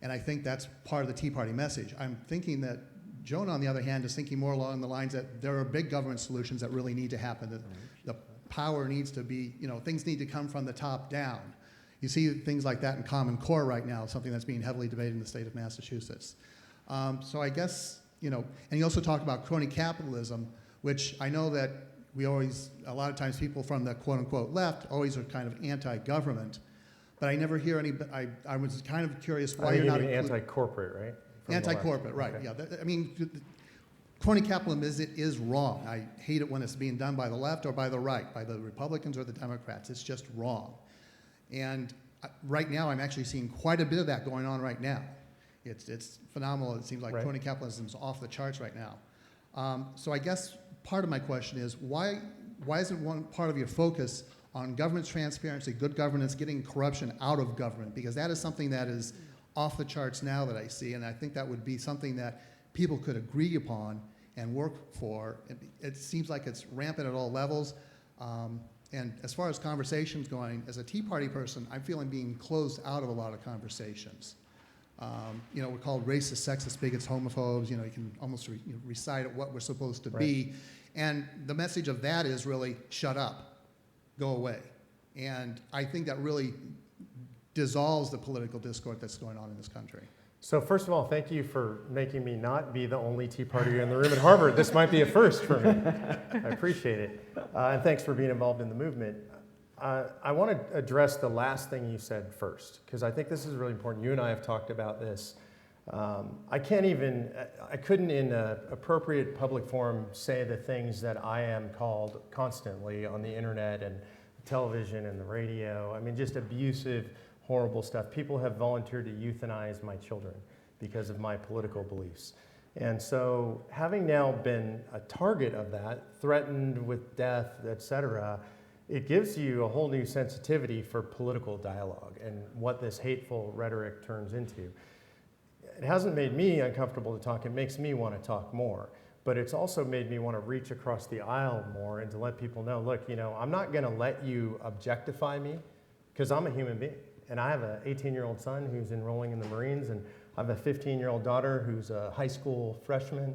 And I think that's part of the Tea Party message. I'm thinking that Joan, on the other hand, is thinking more along the lines that there are big government solutions that really need to happen, that the power needs to be, you know, things need to come from the top down. You see things like that in Common Core right now, something that's being heavily debated in the state of Massachusetts. So I guess, you know, and you also talk about crony capitalism, which I know that we always, a lot of times people from the quote unquote left always are kind of anti-government, but I never hear any, I was kind of curious why you're not
anti-corporate, right?
Anti-corporate, right, okay. Yeah. I mean, crony capitalism is wrong. I hate it when it's being done by the left or by the right, by the Republicans or the Democrats. It's just wrong. And right now, I'm actually seeing quite a bit of that going on right now. It's phenomenal. It seems like crony capitalism is off the charts right now. So I guess part of my question is, why isn't one part of your focus on government transparency, good governance, getting corruption out of government? Because that is something that is off the charts now that I see, and I think that would be something that people could agree upon and work for. It seems like it's rampant at all levels. And as far as conversations going, as a Tea Party person, I'm feeling being closed out of a lot of conversations. You know, we're called racist, sexist, bigots, homophobes. You know, you can almost recite what we're supposed to be. And the message of that is really, shut up, go away. And I think that really dissolves the political discourse that's going on in this country.
So first of all, thank you for making me not be the only Tea Partier in the room at Harvard. This might be a first for me. I appreciate it. And thanks for being involved in the movement. I want to address the last thing you said first, because I think this is really important. You and I have talked about this. I couldn't in an appropriate public forum say the things that I am called constantly on the internet and television and the radio. I mean, just abusive, horrible stuff. People have volunteered to euthanize my children because of my political beliefs. And so having now been a target of that, threatened with death, et cetera, it gives you a whole new sensitivity for political dialogue and what this hateful rhetoric turns into. It hasn't made me uncomfortable to talk. It makes me want to talk more. But it's also made me want to reach across the aisle more and to let people know, look, you know, I'm not going to let you objectify me because I'm a human being. And I have an 18-year-old son who's enrolling in the Marines, and I have a 15-year-old daughter who's a high school freshman.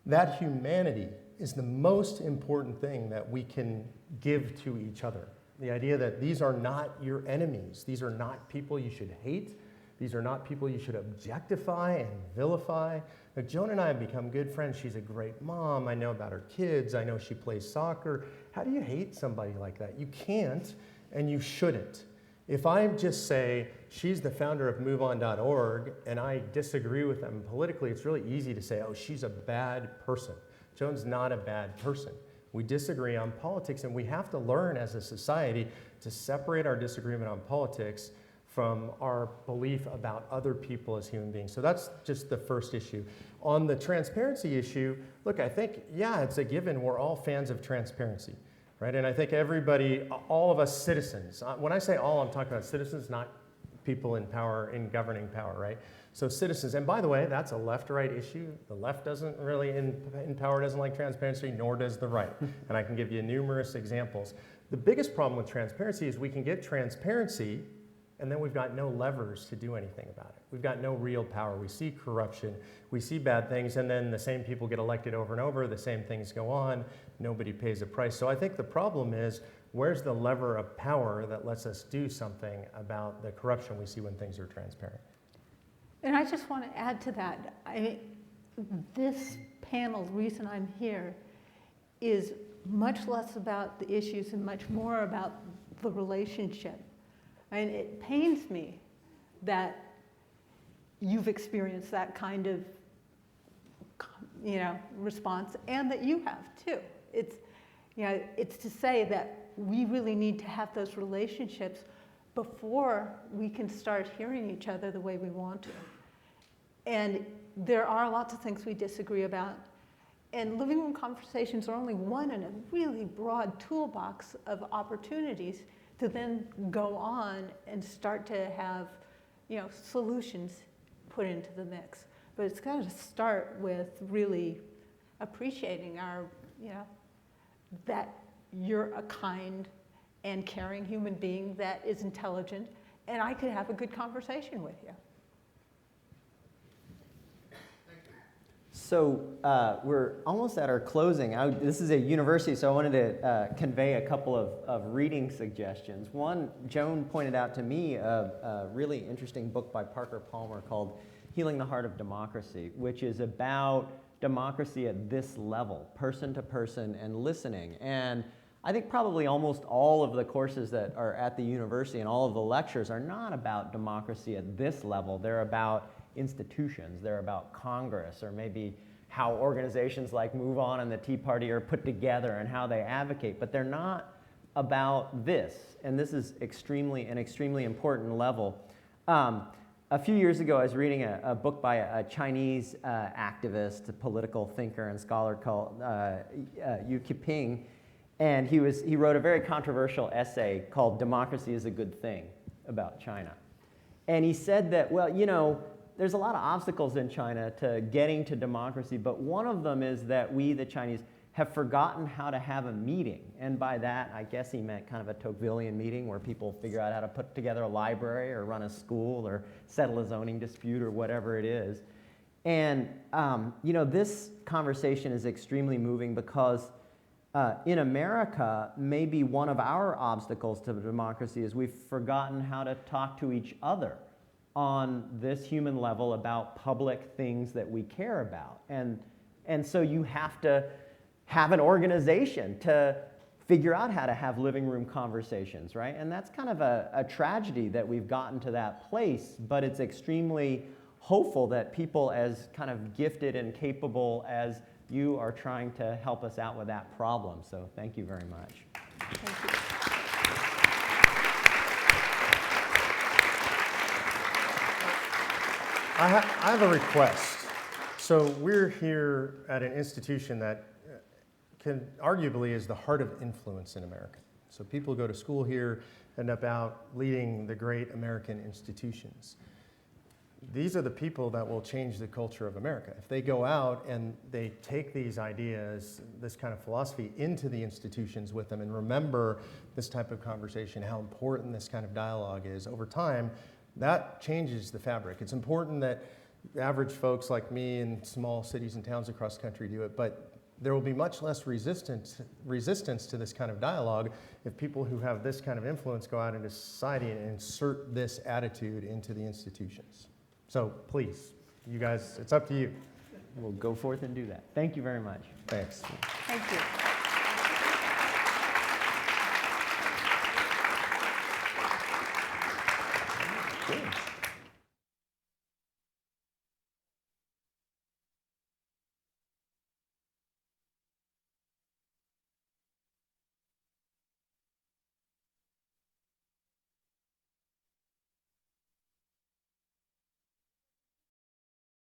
That humanity is the most important thing that we can give to each other. The idea that these are not your enemies. These are not people you should hate. These are not people you should objectify and vilify. Like, Joan and I have become good friends. She's a great mom. I know about her kids. I know she plays soccer. How do you hate somebody like that? You can't, and you shouldn't. If I just say, she's the founder of MoveOn.org, and I disagree with them politically, it's really easy to say, oh, she's a bad person. Joan's not a bad person. We disagree on politics, and we have to learn as a society to separate our disagreement on politics from our belief about other people as human beings. So that's just the first issue. On the transparency issue, look, I think, yeah, it's a given. We're all fans of transparency, right? And I think everybody, all of us citizens, when I say all, I'm talking about citizens, not people in power, in governing power, right? So citizens, and by the way, that's a left-right issue. The left doesn't really, in power, doesn't like transparency, nor does the right. And I can give you numerous examples. The biggest problem with transparency is we can get transparency, and then we've got no levers to do anything about it. We've got no real power. We see corruption, we see bad things, and then the same people get elected over and over, the same things go on, nobody pays a price. So I think the problem is, where's the lever of power that lets us do something about the corruption we see when things are transparent?
And I just want to add to that. This panel, the reason I'm here, is much less about the issues and much more about the relationship. And it pains me that you've experienced that kind of, response, and that you have too. It's to say that we really need to have those relationships before we can start hearing each other the way we want to. And there are lots of things we disagree about. And living room conversations are only one in a really broad toolbox of opportunities to then go on and start to have, solutions put into the mix. But it's got to start with really appreciating our, that you're a kind and caring human being that is intelligent, and I could have a good conversation with you.
So we're almost at our closing. This is a university, so I wanted to convey a couple of reading suggestions. One, Joan pointed out to me a really interesting book by Parker Palmer called Healing the Heart of Democracy, which is about democracy at this level, person to person and listening. And I think probably almost all of the courses that are at the university and all of the lectures are not about democracy at this level. They're about institutions. They're about Congress, or maybe how organizations like MoveOn and the Tea Party are put together and how they advocate, but they're not about this. And this is an extremely important level. A few years ago, I was reading a book by a Chinese activist, a political thinker and scholar called Yu Qiping, and he wrote a very controversial essay called "Democracy is a Good Thing" about China. And he said that, well, you know, there's a lot of obstacles in China to getting to democracy, but one of them is that we, the Chinese, have forgotten how to have a meeting. And by that, I guess he meant kind of a Tocquevillian meeting where people figure out how to put together a library or run a school or settle a zoning dispute or whatever it is. And you know, this conversation is extremely moving because in America, maybe one of our obstacles to democracy is we've forgotten how to talk to each other on this human level about public things that we care about. And so you have to have an organization to figure out how to have living room conversations, right? And that's kind of a tragedy that we've gotten to that place, but it's extremely hopeful that people as kind of gifted and capable as you are trying to help us out with that problem. So thank you very much.
Thank you.
I have a request. So we're here at an institution that arguably is the heart of influence in America. So people go to school here, end up out leading the great American institutions. These are the people that will change the culture of America. If they go out and they take these ideas, this kind of philosophy into the institutions with them and remember this type of conversation, how important this kind of dialogue is, over time, that changes the fabric. It's important that average folks like me in small cities and towns across the country do it, but there will be much less resistance to this kind of dialogue if people who have this kind of influence go out into society and insert this attitude into the institutions. So please, you guys, it's up to you.
We'll go forth and do that. Thank you very much.
Thanks.
Thank you.
Good.